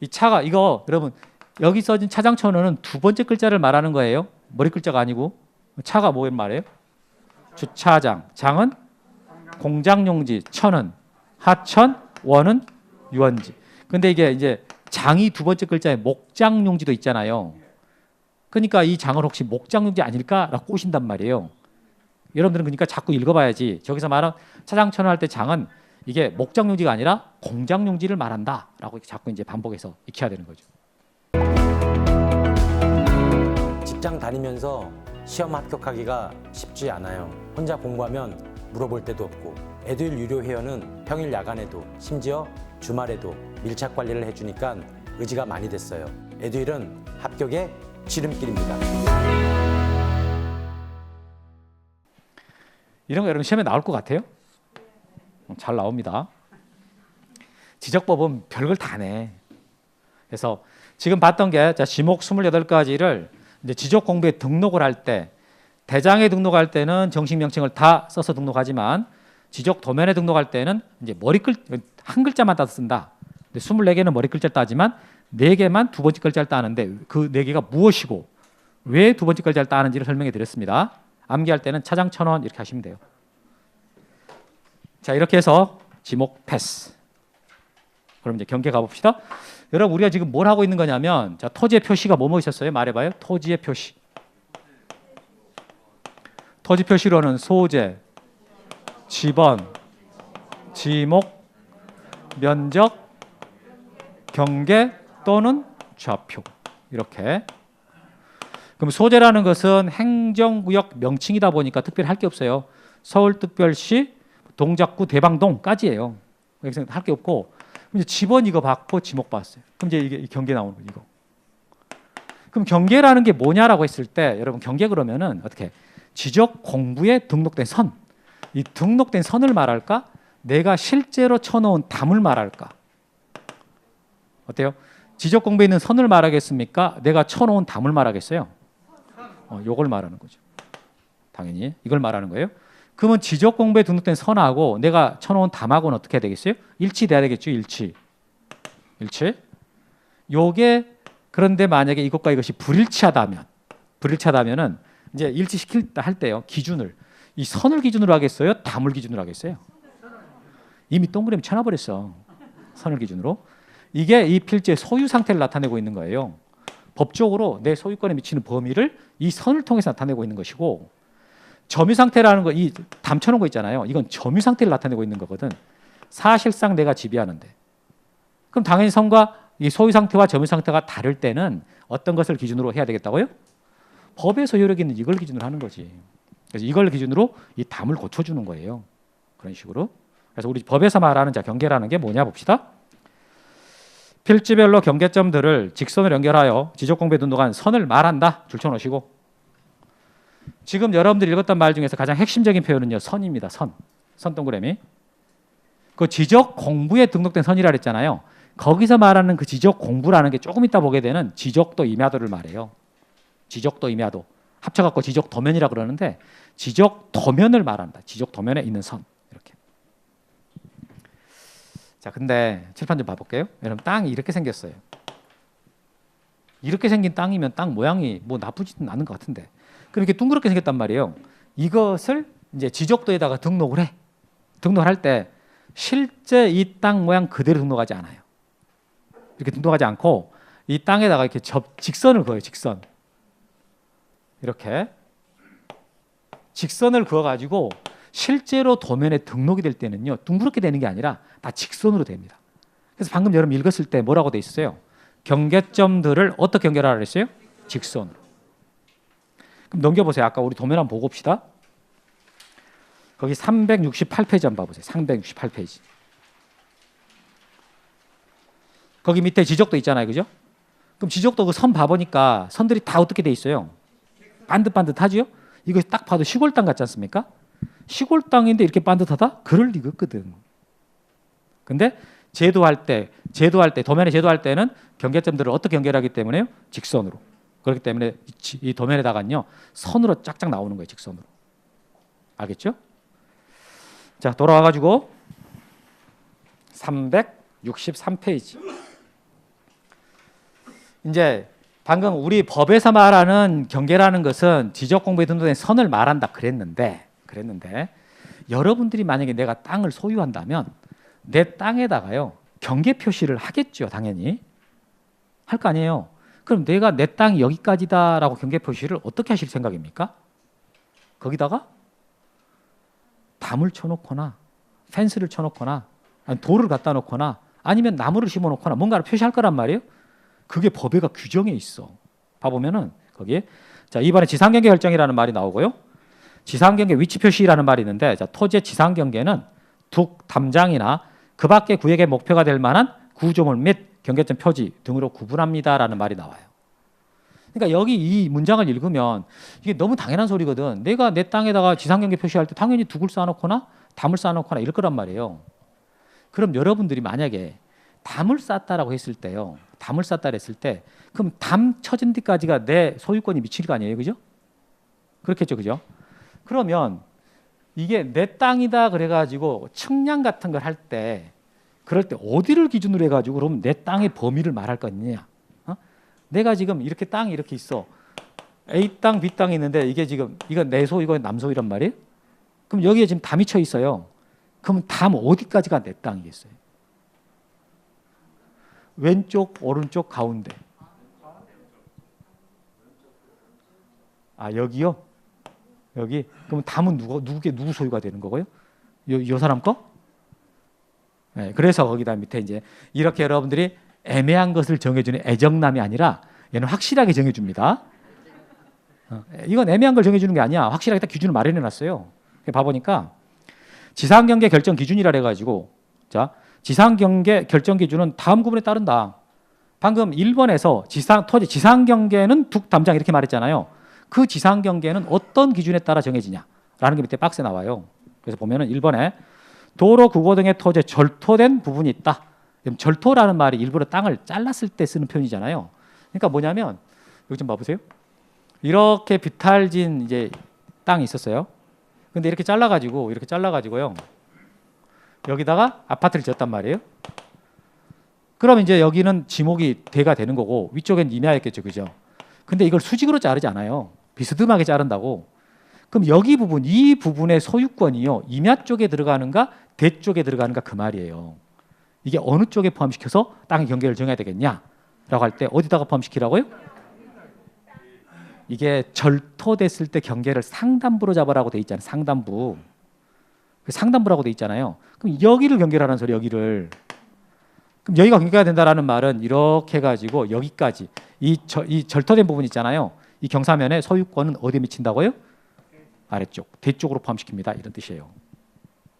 이 차가 이거 여러분 여기 써진 차장천원은 두 번째 글자를 말하는 거예요. 머리 글자가 아니고. 차가 뭐 말해요? 주차장. 장은 공장용지. 천은 하천. 원은 유원지. 근데 이게 이제 장이 두 번째 글자에 목장용지도 있잖아요. 그러니까 이 장을 혹시 목장용지 아닐까라고 꼬신단 말이에요. 여러분들은 그러니까 자꾸 읽어봐야지. 저기서 말한 차장천원 할 때 장은 이게 목장용지가 아니라 공장용지를 말한다라고 자꾸 이제 반복해서 익혀야 되는 거죠. 직장 다니면서 시험 합격하기가 쉽지 않아요. 혼자 공부하면 물어볼 데도 없고 에듀윌 유료 회원은 평일 야간에도 심지어 주말에도 밀착 관리를 해주니까 의지가 많이 됐어요. 에듀윌은 합격의 지름길입니다. 이런 거 여러분 시험에 나올 것 같아요? 잘 나옵니다. 지적법은 별걸 다 내. 그래서 지금 봤던 게 지목 28가지를 이제 지적 공부에 등록을 할 때 대장에 등록할 때는 정식 명칭을 다 써서 등록하지만 지적 도면에 등록할 때는 이제 한 글자만 따서 쓴다. 24개는 머리 글자를 따지만 4개만 두 번째 글자를 따는데 그 4개가 무엇이고 왜 두 번째 글자를 따는지를 설명해 드렸습니다. 암기할 때는 차장천원 이렇게 하시면 돼요. 자, 이렇게 해서 지목 패스. 그럼 이제 경계 가봅시다. 여러분 우리가 지금 뭘 하고 있는 거냐면 자, 토지의 표시가 뭐뭐 있었어요? 말해봐요. 토지의 표시. 토지 표시로는 소재, 지번, 지목, 면적, 경계 또는 좌표. 이렇게. 그럼 소재라는 것은 행정구역 명칭이다 보니까 특별히 할 게 없어요. 서울특별시 동작구 대방동까지예요. 여기서 할 게 없고 이제 지번 이거 받고 지목 봤어요. 그럼 이제 이게 경계 나오는 거죠. 이거. 그럼 경계라는 게 뭐냐라고 했을 때 여러분 경계 그러면은 어떻게 지적 공부에 등록된 선. 이 등록된 선을 말할까? 내가 실제로 쳐놓은 담을 말할까? 어때요? 지적 공부에 있는 선을 말하겠습니까? 내가 쳐놓은 담을 말하겠어요? 요걸 말하는 거죠. 당연히 이걸 말하는 거예요. 그러면 지적 공부에 등록된 선하고 내가 쳐놓은 담하고는 어떻게 해야 되겠어요? 일치돼야 되겠죠. 일치. 요게 그런데 만약에 이것과 이것이 불일치하다면은 이제 일치시킬 할 때요. 기준을 이 선을 기준으로 하겠어요? 담을 기준으로 하겠어요? 이미 동그라미 쳐놔버렸어. 선을 기준으로. 이게 이 필지의 소유 상태를 나타내고 있는 거예요. 법적으로 내 소유권에 미치는 범위를 이 선을 통해서 나타내고 있는 것이고 점유 상태라는 거, 이 담쳐놓은 거 있잖아요. 이건 점유 상태를 나타내고 있는 거거든. 사실상 내가 지배하는데. 그럼 당연히 선과 이 소유 상태와 점유 상태가 다를 때는 어떤 것을 기준으로 해야 되겠다고요? 법의 소유력이 있는 이걸 기준으로 하는 거지. 그래서 이걸 기준으로 이 담을 고쳐주는 거예요. 그런 식으로. 그래서 우리 법에서 말하는 경계라는 게 뭐냐 봅시다. 필지별로 경계점들을 직선으로 연결하여 지적 공부에 등록한 선을 말한다. 줄쳐놓으시고. 지금 여러분들이 읽었던 말 중에서 가장 핵심적인 표현은요. 선입니다. 선 동그라미. 그 지적 공부에 등록된 선이라 그랬잖아요. 거기서 말하는 그 지적 공부라는 게 조금 이따 보게 되는 지적도 임야도를 말해요. 지적도 임야도. 합쳐갖고 지적 도면이라 그러는데 지적 도면을 말한다. 지적 도면에 있는 선. 이렇게. 자, 근데 칠판 좀 봐볼게요. 여러분 땅이 이렇게 생겼어요. 이렇게 생긴 땅이면 땅 모양이 뭐 나쁘지는 않은 것 같은데 그렇게 둥그렇게 생겼단 말이에요. 이것을 이제 지적도에다가 등록을 해. 등록을 할 때 실제 이 땅 모양 그대로 등록하지 않아요. 이렇게 등록하지 않고 이 땅에다가 이렇게 직선을 그어요. 직선. 이렇게 직선을 그어가지고 실제로 도면에 등록이 될 때는요. 둥그렇게 되는 게 아니라 다 직선으로 됩니다. 그래서 방금 여러분 읽었을 때 뭐라고 돼 있어요? 경계점들을 어떻게 연결하라 그랬어요? 직선으로. 그럼 넘겨보세요. 아까 우리 도면 한번 보고 봅시다. 거기 368페이지 한번 봐보세요. 368페이지. 거기 밑에 지적도 있잖아요. 그죠? 그럼 지적도 그 선 봐보니까 선들이 다 어떻게 돼 있어요? 반듯반듯하죠? 이거 딱 봐도 시골 땅 같지 않습니까? 시골 땅인데 이렇게 반듯하다? 그럴 리가 없거든. 근데 제도할 때 도면에 제도할 때는 경계점들을 어떻게 연결하기 때문에요? 직선으로. 그렇기 때문에 이 도면에다가는요 선으로 쫙쫙 나오는 거예요. 직선으로. 알겠죠? 자, 돌아와가지고 363페이지. 이제 방금 우리 법에서 말하는 경계라는 것은 지적 공부에 등록된 선을 말한다 그랬는데 여러분들이 만약에 내가 땅을 소유한다면 내 땅에다가요 경계 표시를 하겠죠. 당연히 할 거 아니에요. 그럼 내가 내 땅이 여기까지다라고 경계 표시를 어떻게 하실 생각입니까? 거기다가 담을 쳐놓거나 펜스를 쳐놓거나 아니 돌을 갖다 놓거나 아니면 나무를 심어놓거나 뭔가를 표시할 거란 말이에요. 그게 법에가 규정에 있어. 봐보면은 거기에 자 이번에 지상경계 결정이라는 말이 나오고요. 지상경계 위치 표시라는 말이 있는데 자, 토지의 지상경계는 둑, 담장이나 그 밖의 구역의 목표가 될 만한 구조물 및 경계점 표지 등으로 구분합니다라는 말이 나와요. 그러니까 여기 이 문장을 읽으면 이게 너무 당연한 소리거든. 내가 내 땅에다가 지상경계 표시할 때 당연히 둑을 쌓아놓거나 담을 쌓아놓거나 이럴 거란 말이에요. 그럼 여러분들이 만약에 담을 쌓았다라고 했을 때요. 담을 쌓았다 했을 때 그럼 담 쳐진 데까지가 내 소유권이 미칠 거 아니에요. 그죠? 그렇겠죠. 그죠? 그러면 이게 내 땅이다 그래가지고 측량 같은 걸 할 때 그럴 때 어디를 기준으로 해가지고 그러면 내 땅의 범위를 말할 거 있느냐? 내가 지금 이렇게 땅이 이렇게 있어. A 땅, B 땅이 있는데 이게 지금 이건 내 소, 이건 남소이란 말이에요. 그럼 여기에 지금 담이 쳐 있어요. 그럼 담 어디까지가 내 땅이겠어요? 왼쪽, 오른쪽, 가운데. 아 여기요? 여기? 그럼 담은 누구 소유가 되는 거고요? 요 사람 거? 네, 그래서 거기다 밑에 이제 이렇게 여러분들이 애매한 것을 정해주는 애정남이 아니라 얘는 확실하게 정해줍니다. 이건 애매한 걸 정해주는 게 아니야. 확실하게 딱 기준을 마련해놨어요. 봐보니까 지상경계 결정 기준이라 해가지고 자 지상 경계 결정 기준은 다음 구분에 따른다. 방금 1번에서 토지 지상 경계는 북담장 이렇게 말했잖아요. 그 지상 경계는 어떤 기준에 따라 정해지냐라는 게 밑에 박스에 나와요. 그래서 보면은 1번에 도로, 국고 등의 토지에 절토된 부분이 있다. 그럼 절토라는 말이 일부러 땅을 잘랐을 때 쓰는 표현이잖아요. 그러니까 뭐냐면 여기 좀 봐보세요. 이렇게 비탈진 이제 땅이 있었어요. 근데 이렇게 잘라가지고요. 여기다가 아파트를 지었단 말이에요. 그럼 이제 여기는 지목이 대가 되는 거고 위쪽엔 임야였겠죠, 그죠? 근데 이걸 수직으로 자르지 않아요. 비스듬하게 자른다고. 그럼 여기 부분, 이 부분의 소유권이요, 임야 쪽에 들어가는가, 대 쪽에 들어가는가 그 말이에요. 이게 어느 쪽에 포함시켜서 땅의 경계를 정해야 되겠냐라고 할 때 어디다가 포함시키라고요? 이게 절토됐을 때 경계를 상단부로 잡으라고 돼 있잖아요. 상단부. 상단부라고 돼 있잖아요. 그럼 여기를 경계하라는 소리, 여기를. 그럼 여기가 경계가 된다라는 말은 이렇게 해가지고 여기까지 이 절토된 부분 있잖아요. 이 경사면의 소유권은 어디에 미친다고요? 아래쪽, 대쪽으로 포함시킵니다. 이런 뜻이에요.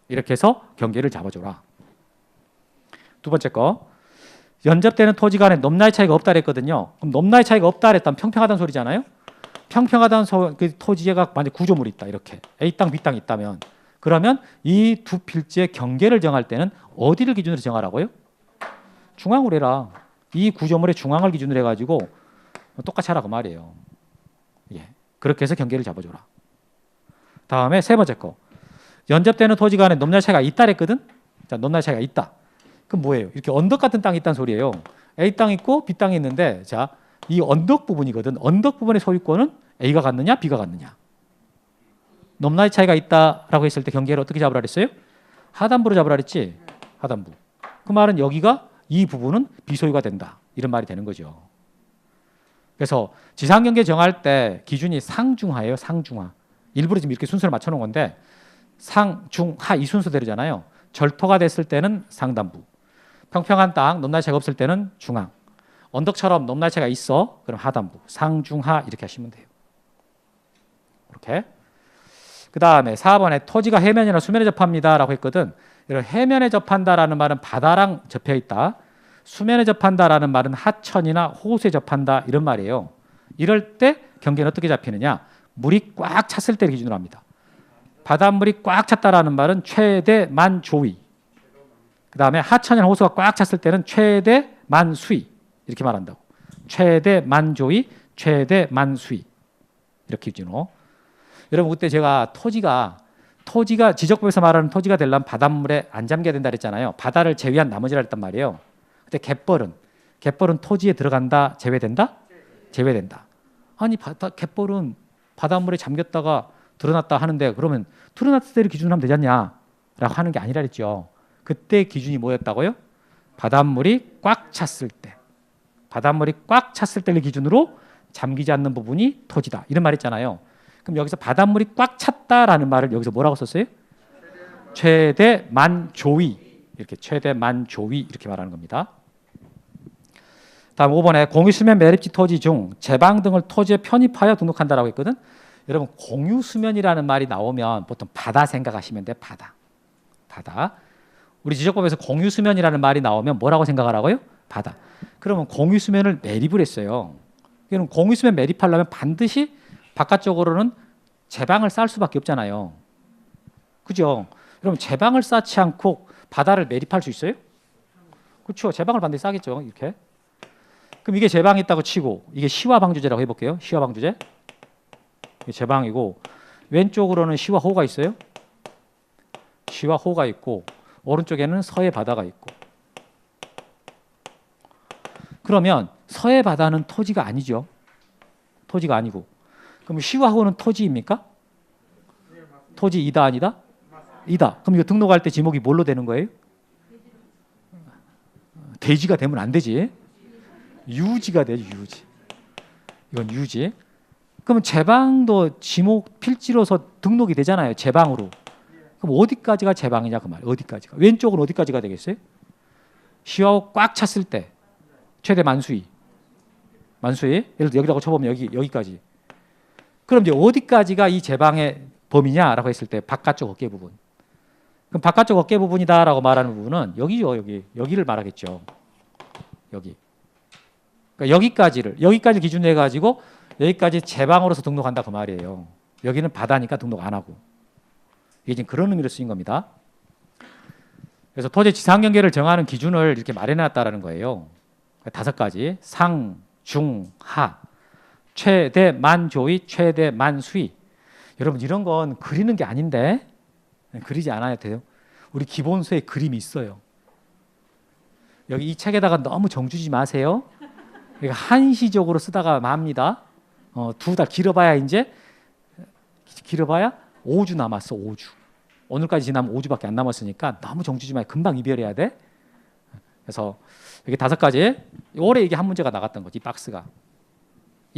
이렇게 해서 경계를 잡아줘라. 두 번째 거, 연접되는 토지 간에 넘나이 차이가 없다 그랬거든요. 그럼 넘나이 차이가 없다 그랬다면 평평하다는 소리잖아요. 평평하다는 그 토지가 만약 구조물이 있다, 이렇게 A 땅, B 땅이 있다면, 그러면 이 두 필지의 경계를 정할 때는 어디를 기준으로 정하라고요? 중앙으로 해라. 이 구조물의 중앙을 기준으로 해가지고 똑같이 하라 그 말이에요. 예. 그렇게 해서 경계를 잡아줘라. 다음에 세 번째 거, 연접되는 토지 간에 넘나이 차이가 있다 그랬거든. 자, 넘나이 차이가 있다. 그럼 뭐예요? 이렇게 언덕 같은 땅이 있다는 소리예요. A 땅 있고 B 땅이 있는데, 자, 이 언덕 부분이거든. 언덕 부분의 소유권은 A가 갖느냐 B가 갖느냐. 넘나이 차이가 있다라고 했을 때 경계를 어떻게 잡으라 그랬어요? 하단부로 잡으라 그랬지. 하단부. 그 말은 여기가 이 부분은 비소유가 된다. 이런 말이 되는 거죠. 그래서 지상 경계 정할 때 기준이 상중하예요. 상중하. 일부러 지금 이렇게 순서를 맞춰 놓은 건데 상중하 이 순서대로잖아요. 절토가 됐을 때는 상단부. 평평한 땅, 넘나이 차이가 없을 때는 중앙. 언덕처럼 넘나이 차이가 있어. 그럼 하단부. 상중하 이렇게 하시면 돼요. 이렇게. 그 다음에 4번에 토지가 해면이나 수면에 접합니다라고 했거든. 이런 해면에 접한다라는 말은 바다랑 접해 있다. 수면에 접한다라는 말은 하천이나 호수에 접한다 이런 말이에요. 이럴 때 경계는 어떻게 잡히느냐? 물이 꽉 찼을 때를 기준으로 합니다. 바닷물이 꽉 찼다라는 말은 최대 만조위. 그 다음에 하천이나 호수가 꽉 찼을 때는 최대 만수위 이렇게 말한다고. 최대 만조위, 최대 만수위 이렇게 기준으로. 여러분 그때 제가 토지가 지적법에서 말하는 토지가 되려면 바닷물에 안 잠겨야 된다 그랬잖아요. 바다를 제외한 나머지라 했단 말이에요. 근데 갯벌은 토지에 들어간다, 제외된다? 제외된다. 아니 갯벌은 바닷물에 잠겼다가 드러났다 하는데 그러면 드러났을 때를 기준으로 하면 되지 않냐라고 하는 게 아니라 그랬죠. 그때 기준이 뭐였다고요? 바닷물이 꽉 찼을 때. 바닷물이 꽉 찼을 때를 기준으로 잠기지 않는 부분이 토지다. 이런 말 했잖아요. 그럼 여기서 바닷물이 꽉 찼다라는 말을 여기서 뭐라고 썼어요? 최대 만조위. 이렇게 최대 만조위 이렇게 말하는 겁니다. 다음 5번에 공유수면 매립지 토지 중 제방 등을 토지에 편입하여 등록한다라고 했거든. 여러분 공유수면이라는 말이 나오면 보통 바다 생각하시면 돼. 바다. 우리 지적법에서 공유수면이라는 말이 나오면 뭐라고 생각하라고요? 바다. 그러면 공유수면을 매립을 했어요. 그럼 공유수면 매립하려면 반드시 바깥쪽으로는 제방을 쌓을 수밖에 없잖아요. 그죠? 그럼 제방을 쌓지 않고 바다를 매립할 수 있어요? 그렇죠. 제방을 반드시 쌓겠죠. 이렇게. 그럼 이게 제방이 있다고 치고 이게 시화방주제라고 해볼게요. 시화방주제. 이게 제방이고 왼쪽으로는 시화호가 있어요. 시화호가 있고 오른쪽에는 서해 바다가 있고. 그러면 서해 바다는 토지가 아니죠. 토지가 아니고. 그럼 시화호는 토지입니까? 토지이다 아니다? 이다. 그럼 이거 등록할 때 지목이 뭘로 되는 거예요? 대지가 되면 안 되지. 유지가 되지. 유지. 이건 유지. 그러면 제방도 지목 필지로서 등록이 되잖아요. 제방으로. 그럼 어디까지가 제방이냐 그 말이에요. 어디까지가. 왼쪽은 어디까지가 되겠어요? 시화호 꽉 찼을 때 최대 만수위. 예를 들어 여기라고 쳐보면 여기까지. 그럼 이제 어디까지가 이 제방의 범위냐라고 했을 때 바깥쪽 어깨 부분. 그럼 바깥쪽 어깨 부분이다라고 말하는 부분은 여기죠. 여기를 말하겠죠. 여기. 그러니까 여기까지 기준으로 해가지고 여기까지 제 방으로서 등록한다 그 말이에요. 여기는 바다니까 등록 안 하고. 이게 지금 그런 의미로 쓰인 겁니다. 그래서 토지 지상 경계를 정하는 기준을 이렇게 마련해놨다라는 거예요. 5가지: 상, 중, 하, 최대 만조위, 최대 만수위. 여러분 이런 건 그리는 게 아닌데 그리지 않아야 돼요. 우리 기본서에 그림이 있어요. 여기 이 책에다가 너무 정주지 마세요. 그러니까 한시적으로 쓰다가 맙니다. 2달 길어봐야 5주 남았어. 5주. 오늘까지 지나면 5주밖에 안 남았으니까 너무 정주지 마요. 금방 이별해야 돼. 그래서 여기 5가지. 올해 이게 한 문제가 나갔던 거지. 이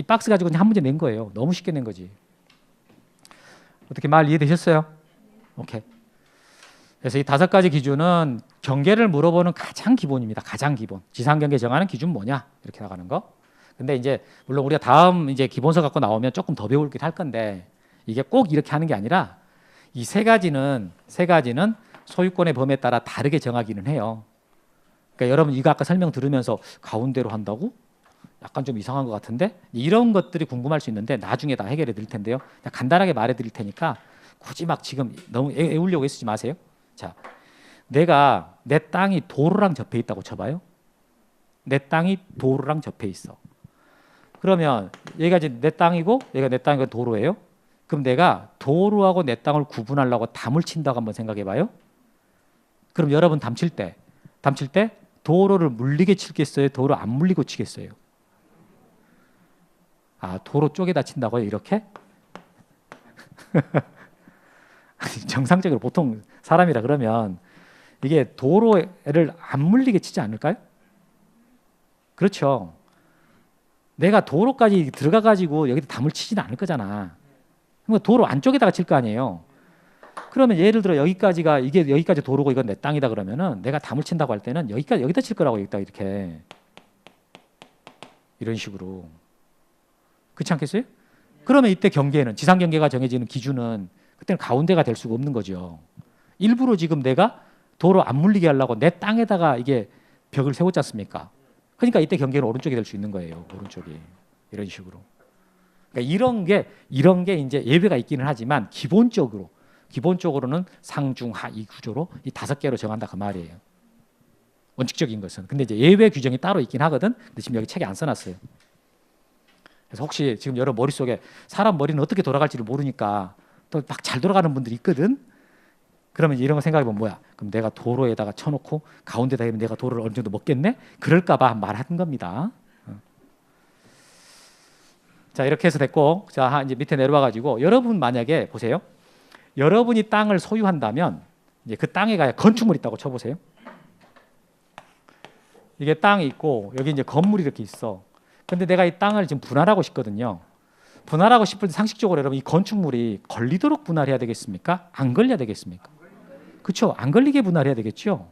박스 가지고 그냥 한 문제 낸 거예요. 너무 쉽게 낸 거지. 어떻게 말 이해되셨어요? 오케이. 그래서 이 5가지 기준은 경계를 물어보는 가장 기본입니다. 가장 기본. 지상 경계 정하는 기준 뭐냐? 이렇게 나가는 거. 근데 이제 물론 우리가 다음 이제 기본서 갖고 나오면 조금 더 배우긴 할 건데 이게 꼭 이렇게 하는 게 아니라 이 3가지는 소유권의 범위에 따라 다르게 정하기는 해요. 그러니까 여러분 이거 아까 설명 들으면서 가운데로 한다고? 약간 좀 이상한 것 같은데 이런 것들이 궁금할 수 있는데 나중에 다 해결해 드릴 텐데요. 그냥 간단하게 말해 드릴 테니까 굳이 막 지금 너무 애우려고 애쓰지 마세요. 자, 내가 내 땅이 도로랑 접해 있다고 쳐봐요. 내 땅이 도로랑 접해 있어. 그러면 얘가 이제 내 땅이고 얘가 내 땅이고 도로예요. 그럼 내가 도로하고 내 땅을 구분하려고 담을 친다고 한번 생각해봐요. 그럼 여러분 담칠 때 도로를 물리게 치겠어요? 도로 안 물리고 치겠어요? 아, 도로 쪽에다 친다고요? 이렇게? 정상적으로 보통 사람이라 그러면 이게 도로를 안 물리게 치지 않을까요? 그렇죠. 내가 도로까지 들어가 가지고 여기다 담을 치지는 않을 거잖아. 그러니까 도로 안쪽에다가 칠 거 아니에요. 그러면 예를 들어 여기까지가 이게 여기까지 도로고 이건 내 땅이다 그러면은 내가 담을 친다고 할 때는 여기다 칠 거라고 여기다 이렇게 이런 식으로. 그렇지 않겠어요? 그러면 이때 경계는 지상 경계가 정해지는 기준은 그때는 가운데가 될 수가 없는 거죠. 일부러 지금 내가 도로 안 물리게 하려고 내 땅에다가 이게 벽을 세웠지 않습니까? 그러니까 이때 경계는 오른쪽이 될 수 있는 거예요. 오른쪽이 이런 식으로. 그러니까 이런 게 이제 예외가 있기는 하지만 기본적으로는 상중하 이 구조로 이 5개로 정한다 그 말이에요. 원칙적인 것은. 근데 이제 예외 규정이 따로 있긴 하거든. 근데 지금 여기 책에 안 써놨어요. 그래서 혹시 지금 여러분 머릿속에 사람 머리는 어떻게 돌아갈지를 모르니까 또 막 잘 돌아가는 분들이 있거든. 그러면 이런 거 생각해보면 뭐야? 그럼 내가 도로에다가 쳐놓고 가운데다 하면 내가 도로를 어느 정도 먹겠네? 그럴까봐 말하는 겁니다. 자, 이렇게 해서 됐고, 자 이제 밑에 내려와가지고 여러분 만약에 보세요. 여러분이 땅을 소유한다면 이제 그 땅에 가야 건축물이 있다고 쳐보세요. 이게 땅이 있고 여기 이제 건물이 이렇게 있어. 근데 내가 이 땅을 지금 분할하고 싶거든요. 분할하고 싶을 때 상식적으로 여러분 이 건축물이 걸리도록 분할해야 되겠습니까? 안 걸려야 되겠습니까? 그렇죠. 안 걸리게 분할해야 되겠죠.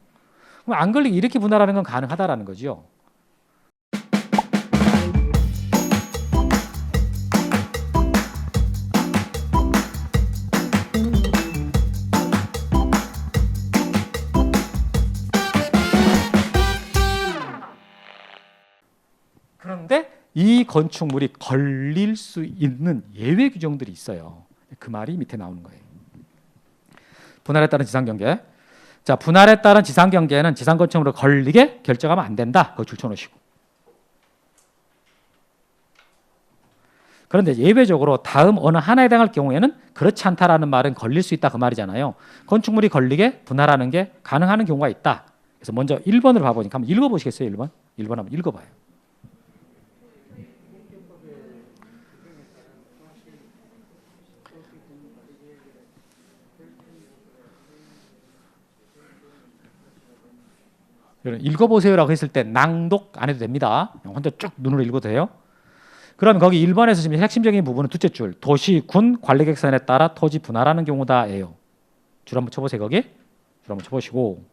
그럼 안 걸리게 이렇게 분할하는 건 가능하다라는 거죠. 그런데 이 건축물이 걸릴 수 있는 예외 규정들이 있어요. 그 말이 밑에 나오는 거예요. 분할에 따른 지상경계. 자, 분할에 따른 지상경계는 지상건축물로 걸리게 결정하면 안 된다. 그거 줄쳐놓으시고. 그런데 예외적으로 다음 어느 하나에 해당할 경우에는 그렇지 않다라는 말은 걸릴 수 있다 그 말이잖아요. 건축물이 걸리게 분할하는 게 가능한 경우가 있다. 그래서 먼저 1번으로 봐보니까 한번 읽어보시겠어요? 1번? 1번 한번 읽어봐요. 읽어보세요라고 했을 때 낭독 안 해도 됩니다. 혼자 쭉 눈으로 읽어도 돼요. 그럼 거기 1번에서 지금 핵심적인 부분은 둘째 줄 도시, 군, 관리객선에 따라 토지 분할하는 경우다예요. 줄 한번 쳐보세요. 거기 줄 한번 쳐보시고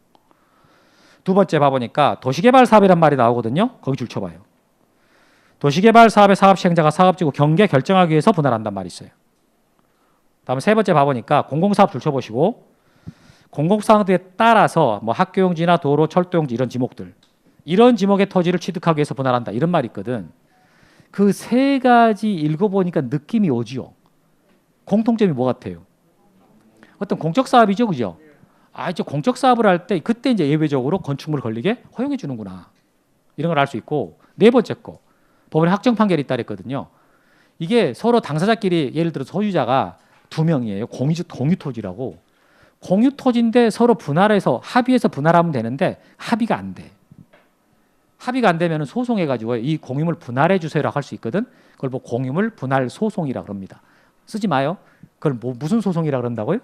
두 번째 봐보니까 도시개발 사업이란 말이 나오거든요. 거기 줄 쳐봐요. 도시개발 사업의 사업 시행자가 사업지구 경계 결정하기 위해서 분할한단 말이 있어요. 다음 세 번째 봐보니까 공공사업 줄 쳐보시고 공공사항들에 따라서 뭐 학교용지나 도로, 철도용지 이런 지목들, 이런 지목의 토지를 취득하기 위해서 분할한다 이런 말이 있거든. 그 세 가지 읽어보니까 느낌이 오지요. 공통점이 뭐 같아요? 어떤 공적 사업이죠, 그죠? 이제 공적 사업을 할 때 그때 이제 예외적으로 건축물을 걸리게 허용해 주는구나 이런 걸 알 수 있고, 네 번째 거 법원에 확정 판결이 있다랬거든요. 이게 서로 당사자끼리 예를 들어 소유자가 두 명이에요. 공유 토지라고. 공유 토지인데 서로 분할해서 합의해서 분할하면 되는데 합의가 안 돼. 합의가 안 되면 소송해가지고 이 공유물 분할해 주세요라고 할 수 있거든. 그걸 뭐 공유물 분할 소송이라 그럽니다. 쓰지 마요. 그걸 뭐 무슨 소송이라 그런다고요?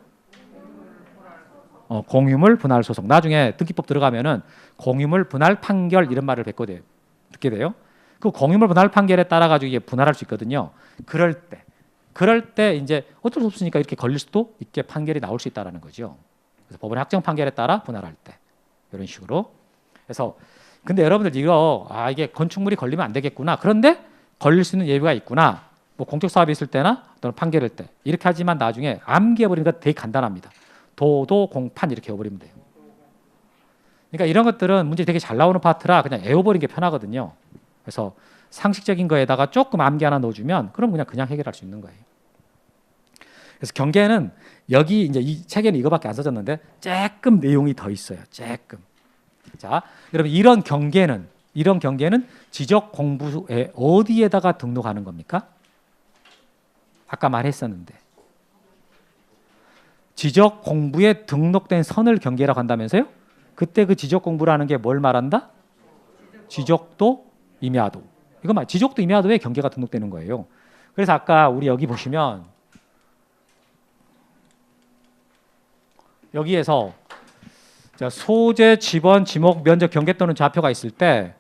공유물 분할 소송. 나중에 등기법 들어가면은 공유물 분할 판결 이런 말을 듣게 돼요. 그 공유물 분할 판결에 따라 가지고 이게 분할할 수 있거든요. 그럴 때 이제 어쩔 수 없으니까 이렇게 걸릴 수도 있게 판결이 나올 수 있다라는 거죠. 그래서 법원의 확정 판결에 따라 분할할 때 이런 식으로. 그래서 근데 여러분들 이게 건축물이 걸리면 안 되겠구나. 그런데 걸릴 수 있는 예외가 있구나. 뭐 공적 사업이 있을 때나 또는 판결일 때 이렇게 하지만 나중에 암기해 버리니까 되게 간단합니다. 도도 공판 이렇게 해버리면 돼요. 그러니까 이런 것들은 문제 되게 잘 나오는 파트라 그냥 외워버리는 게 편하거든요. 그래서 상식적인 거에다가 조금 암기 하나 넣어주면 그럼 그냥 해결할 수 있는 거예요. 그래서 경계는 여기 이제 이 책에는 이거밖에 안 써졌는데 조금 내용이 더 있어요. 조금. 자, 여러분 이런 경계는 지적 공부에 어디에다가 등록하는 겁니까? 아까 말했었는데 지적 공부에 등록된 선을 경계라고 한다면서요? 그때 그 지적 공부라는 게 뭘 말한다? 지적도 임야도. 이거 지적도 임야도에 경계가 등록되는 거예요. 그래서 아까 우리 여기 보시면 여기에서 소재, 지번, 지목, 면적, 경계 또는 좌표가 있을 때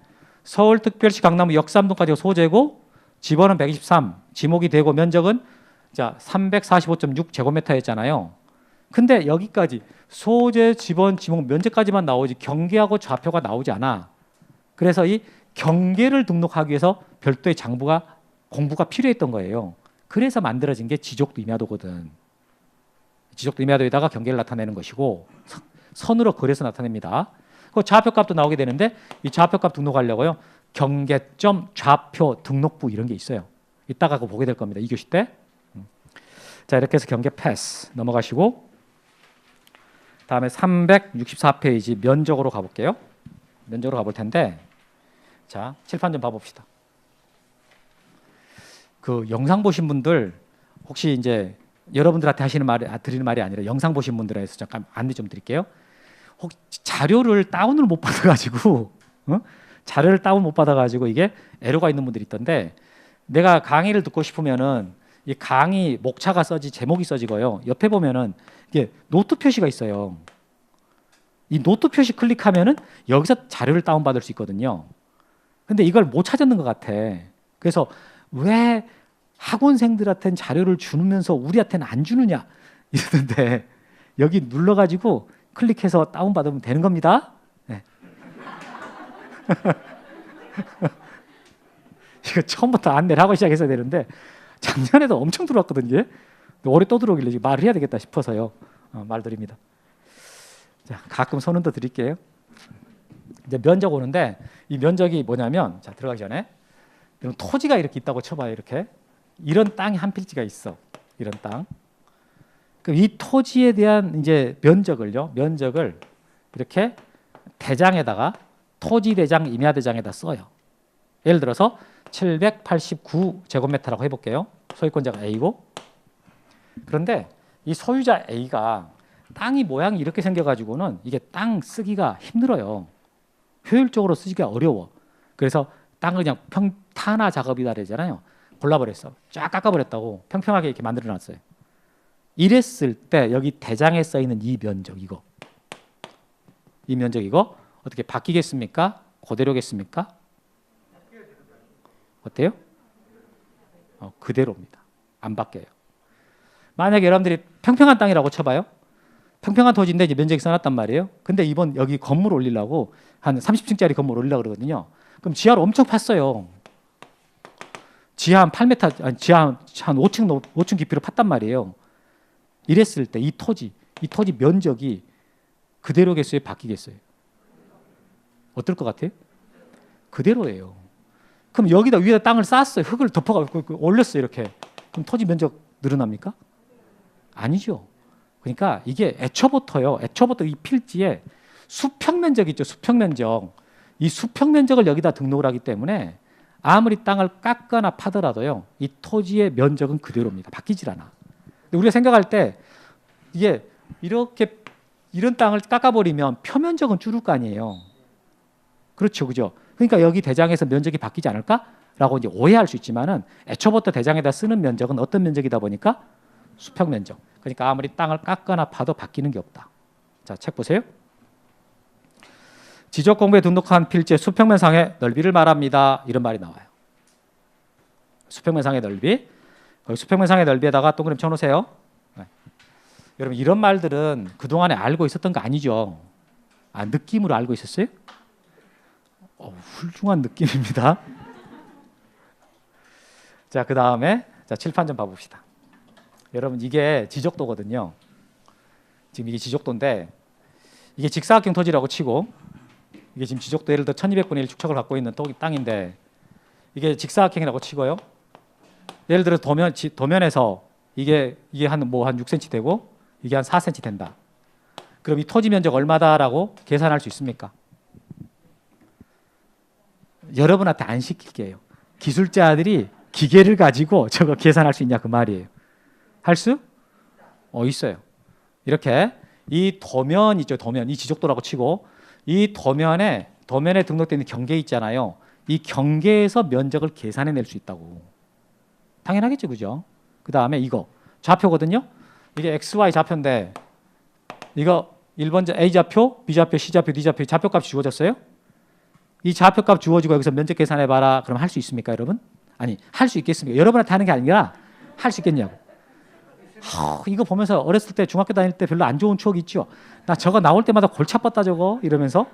서울특별시 강남구 역삼동까지가 소재고 지번은 123, 지목이 되고 면적은 345.6 제곱미터였잖아요. 근데 여기까지 소재, 지번, 지목, 면적까지만 나오지 경계하고 좌표가 나오지 않아. 그래서 이 경계를 등록하기 위해서 별도의 공부가 필요했던 거예요. 그래서 만들어진 게 지적도 임야도거든. 지적도 임야도에다가 경계를 나타내는 것이고 선으로 그려서 나타냅니다. 그 좌표값도 나오게 되는데 이 좌표값 등록하려고요. 경계점 좌표 등록부 이런 게 있어요. 이따가 그거 보게 될 겁니다. 2교시 때. 자, 이렇게 해서 경계 패스 넘어가시고 다음에 364페이지 면적으로 가볼게요. 면적으로 가볼 텐데 자, 칠판 좀 봐봅시다. 그 영상 보신 분들 혹시 이제 여러분들한테 드리는 말이 아니라 영상 보신 분들에 대해서 잠깐 안내 좀 드릴게요. 혹시 자료를 다운을 못 받아가지고 자료를 다운 못 받아가지고 이게 에러가 있는 분들이 있던데 내가 강의를 듣고 싶으면은 이 강의 목차가 제목이 써지고요. 옆에 보면은 이게 노트 표시가 있어요. 이 노트 표시 클릭하면은 여기서 자료를 다운 받을 수 있거든요. 근데 이걸 못 찾았는 것 같아. 그래서 왜 학원생들한테는 자료를 주면서 우리한테는 안 주느냐 이러는데 여기 눌러가지고 클릭해서 다운받으면 되는 겁니다. 네. 이거 처음부터 안내를 하고 시작했어야 되는데 작년에도 엄청 들어왔거든요. 올해 또 들어오길래 말을 해야 되겠다 싶어서요. 말드립니다. 자, 가끔 손 흔들어 드릴게요. 이제 면적 오는데 이 면적이 뭐냐면 자 들어가기 전에 토지가 이렇게 있다고 쳐봐요. 이렇게 이런 땅이 한 필지가 있어. 이런 땅. 그럼 이 토지에 대한 이제 면적을 이렇게 대장에다가 토지 대장, 임야 대장에다 써요. 예를 들어서 789 제곱미터라고 해볼게요. 소유권자가 A고. 그런데 이 소유자 A가 땅이 모양이 이렇게 생겨가지고는 이게 땅 쓰기가 힘들어요. 효율적으로 쓰기가 어려워. 그래서 땅을 그냥 탄화 작업이다 그러잖아요. 골라버렸어. 쫙 깎아버렸다고 평평하게 이렇게 만들어놨어요. 이랬을 때 여기 대장에 써 있는 이 면적 이거 어떻게 바뀌겠습니까? 그대로겠습니까? 어때요? 그대로입니다. 안 바뀌어요. 만약에 여러분들이 평평한 땅이라고 쳐봐요. 평평한 토지인데 이제 면적이 써놨단 말이에요. 근데 이번 여기 건물 올리려고 한 30층짜리 건물 올리려고 그러거든요. 그럼 지하로 엄청 팠어요. 지하 한 8m, 아니 지하 한 5층 깊이로 팠단 말이에요. 이랬을 때 이 토지 면적이 그대로겠어요? 바뀌겠어요? 어떨 것 같아요? 그대로예요. 그럼 여기다 위에다 땅을 쌓았어요. 흙을 덮어가지고 올렸어요. 이렇게. 그럼 토지 면적 늘어납니까? 아니죠. 그러니까 이게 애초부터 이 필지에 수평 면적 있죠. 수평 면적. 이 수평 면적을 여기다 등록을 하기 때문에 아무리 땅을 깎거나 파더라도요. 이 토지의 면적은 그대로입니다. 바뀌질 않아. 근데 우리가 생각할 때 이게 이렇게 이런 땅을 깎아버리면 표면적은 줄을 거 아니에요. 그렇죠, 그죠? 그러니까 여기 대장에서 면적이 바뀌지 않을까라고 이제 오해할 수 있지만은 애초부터 대장에다 쓰는 면적은 어떤 면적이다 보니까 수평 면적. 그러니까 아무리 땅을 깎거나 파도 바뀌는 게 없다. 자, 책 보세요. 지적 공부에 등록한 필지의 수평면상의 넓이를 말합니다. 이런 말이 나와요. 수평면상의 넓이. 거기 수평면상의 넓이에다가 동그라미 쳐놓으세요. 네. 여러분 이런 말들은 그동안에 알고 있었던 거 아니죠? 아, 느낌으로 알고 있었어요? 훌륭한 느낌입니다. 자, 그 다음에 자, 칠판 좀 봐봅시다. 여러분 이게 지적도거든요. 지금 이게 지적도인데 이게 직사각형 토지라고 치고 이게 지금 지적도 예를 들어 1200분의 1 축척을 갖고 있는 땅인데 이게 직사각형이라고 치고요. 예를 들어 도면에서 이게 한 6cm 되고 이게 한 4cm 된다. 그럼 이 토지 면적 얼마다라고 계산할 수 있습니까? 여러분한테 안 시킬게요. 기술자들이 기계를 가지고 저거 계산할 수 있냐 그 말이에요. 할 수? 있어요. 이렇게 이 도면 있죠. 도면. 이 지적도라고 치고 이 도면에 등록되어 있는 경계 있잖아요. 이 경계에서 면적을 계산해낼 수 있다고. 당연하겠죠. 그죠? 그 다음에 이거 좌표거든요. 이게 XY 좌표인데 이거 1번 A좌표, B좌표, C좌표, D좌표 좌표값이 주어졌어요. 이 좌표값 주어지고 여기서 면적 계산해봐라. 그럼 할 수 있습니까 여러분? 아니 할 수 있겠습니까? 여러분한테 하는 게 아니라 할 수 있겠냐고. 이거 보면서 어렸을 때 중학교 다닐 때 별로 안 좋은 추억이 있죠. 나 저거 나올 때마다 골치 아팠다 저거 이러면서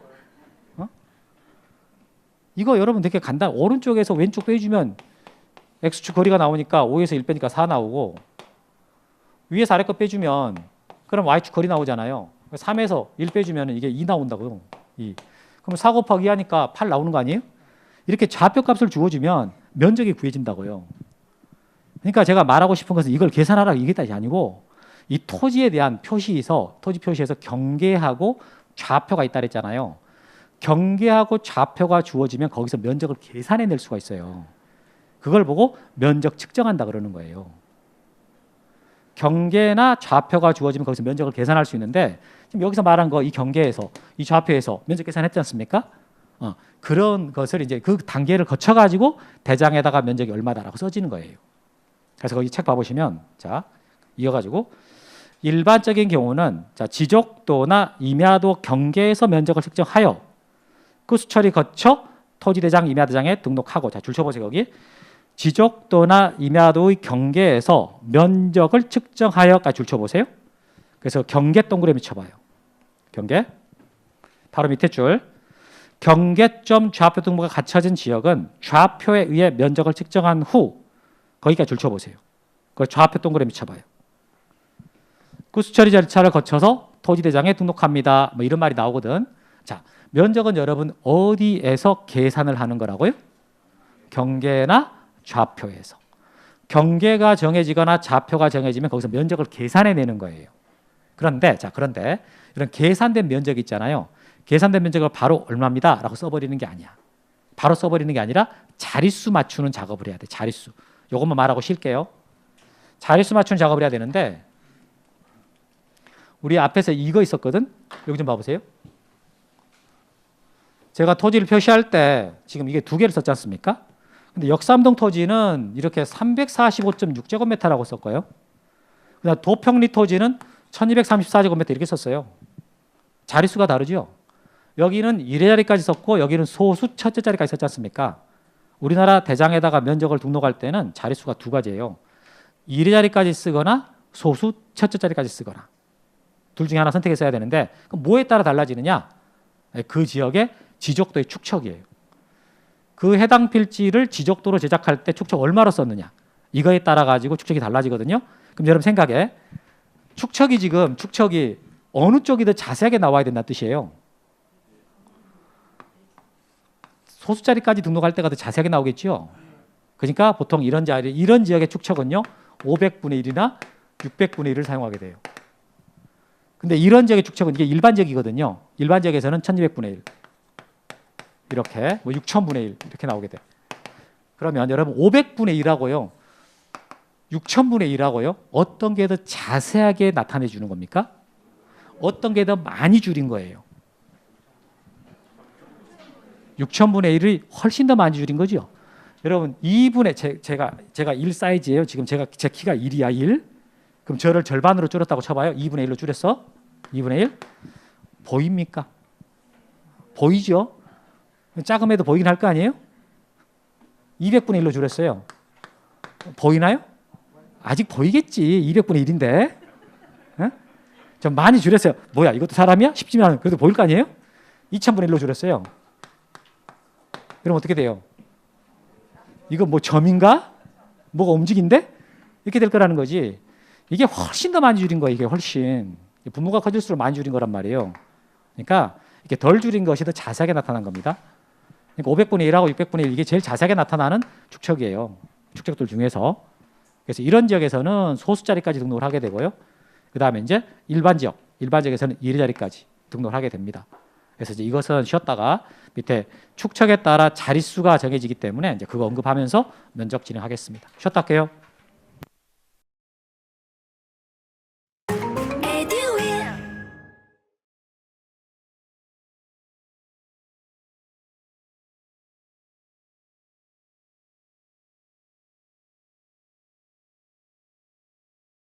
이거 여러분 되게 간단. 오른쪽에서 왼쪽 빼주면 X축 거리가 나오니까 5에서 1 빼니까 4 나오고 위에서 아래 거 빼주면 그럼 Y축 거리 나오잖아요. 3에서 1 빼주면 이게 2 나온다고요. 2. 그럼 4 곱하기 2 하니까 8 나오는 거 아니에요? 이렇게 좌표값을 주어주면 면적이 구해진다고요. 그러니까 제가 말하고 싶은 것은 이걸 계산하라 이게 뜻이 아니고 이 토지에 대한 토지 표시에서 경계하고 좌표가 있다 그랬잖아요. 경계하고 좌표가 주어지면 거기서 면적을 계산해낼 수가 있어요. 그걸 보고 면적 측정한다 그러는 거예요. 경계나 좌표가 주어지면 거기서 면적을 계산할 수 있는데 지금 여기서 말한 거 이 경계에서 이 좌표에서 면적 계산했지 않습니까? 그런 것을 이제 그 단계를 거쳐가지고 대장에다가 면적이 얼마다라고 써지는 거예요. 그래서 거기 책 봐보시면 자 이어가지고 일반적인 경우는 자 지적도나 임야도 경계에서 면적을 측정하여 그 수처리 거쳐 토지대장 임야대장에 등록하고 자 줄 쳐보세요. 거기 지적도나 임야도의 경계에서 면적을 측정하여까지 줄 쳐보세요. 그래서 경계 동그라미 쳐봐요. 경계 바로 밑에 줄 경계점 좌표 등록가 갖춰진 지역은 좌표에 의해 면적을 측정한 후 거기까지 줄 쳐보세요. 그 좌표 동그라미 쳐봐요. 그 수처리 절차를 거쳐서 토지대장에 등록합니다. 뭐 이런 말이 나오거든. 자, 면적은 여러분 어디에서 계산을 하는 거라고요? 경계나 좌표에서. 경계가 정해지거나 좌표가 정해지면 거기서 면적을 계산해내는 거예요. 그런데 이런 계산된 면적 있잖아요. 계산된 면적을 바로 얼마입니다 라고 써버리는 게 아니야. 바로 써버리는 게 아니라 자릿수 맞추는 작업을 해야 돼. 자릿수. 요것만 말하고 쉴게요. 자릿수 맞추는 작업을 해야 되는데 우리 앞에서 이거 있었거든. 여기 좀 봐보세요. 제가 토지를 표시할 때 지금 이게 두 개를 썼지 않습니까? 근데 역삼동 토지는 이렇게 345.6제곱미터라고 썼고요. 그다음 도평리 토지는 1234제곱미터 이렇게 썼어요. 자릿수가 다르죠. 여기는 1의 자리까지 썼고 여기는 소수 첫째 자리까지 썼지 않습니까? 우리나라 대장에다가 면적을 등록할 때는 자릿수가 두 가지예요. 1의 자리까지 쓰거나 소수 첫째 자리까지 쓰거나 둘 중에 하나 선택해서 해야 되는데 그럼 뭐에 따라 달라지느냐? 그 지역의 지적도의 축척이에요. 그 해당 필지를 지적도로 제작할 때 축척 얼마로 썼느냐 이거에 따라 가지고 축척이 달라지거든요. 그럼 여러분 생각해 축척이 어느 쪽이 더 자세하게 나와야 된다는 뜻이에요. 소수 자리까지 등록할 때가 더 자세하게 나오겠죠. 그러니까 보통 이런 지역의 축척은요 500분의 1이나 600분의 1을 사용하게 돼요. 근데 이런 지역의 축척은 이게 일반적이거든요. 일반 지역에서는 1200분의 1 이렇게 뭐 6000분의 1 이렇게 나오게 돼. 그러면 여러분 500분의 1하고요 6000분의 1하고요 어떤 게 더 자세하게 나타내 주는 겁니까? 어떤 게 더 많이 줄인 거예요? 6000분의 1이 훨씬 더 많이 줄인 거죠. 여러분 2분의 제가 1 사이즈예요. 지금 제 키가 1이야 1. 그럼 저를 절반으로 줄였다고 쳐봐요. 2분의 1로 줄였어. 2분의 1 보입니까? 보이죠? 작음에도 보이긴 할 거 아니에요? 200분의 1로 줄였어요. 보이나요? 아직 보이겠지. 200분의 1인데. 어? 좀 많이 줄였어요. 뭐야 이것도 사람이야? 쉽지만 그래도 보일 거 아니에요? 2000분의 1로 줄였어요. 그럼 어떻게 돼요? 이거 뭐 점인가? 뭐가 움직인데? 이렇게 될 거라는 거지. 이게 훨씬 더 많이 줄인 거예요. 이게 훨씬. 분모가 커질수록 많이 줄인 거란 말이에요. 그러니까 이렇게 덜 줄인 것이 더 자세하게 나타난 겁니다. 그러니까 500분의 1하고 600분의 1 이게 제일 자세하게 나타나는 축척이에요. 축척들 중에서. 그래서 이런 지역에서는 소수 자리까지 등록을 하게 되고요. 그 다음에 이제 일반 지역에서는 1자리까지 등록을 하게 됩니다. 그래서 이제 이것은 쉬었다가 밑에 축척에 따라 자릿수가 정해지기 때문에 이제 그거 언급하면서 면접 진행하겠습니다. 쉬었다 할게요.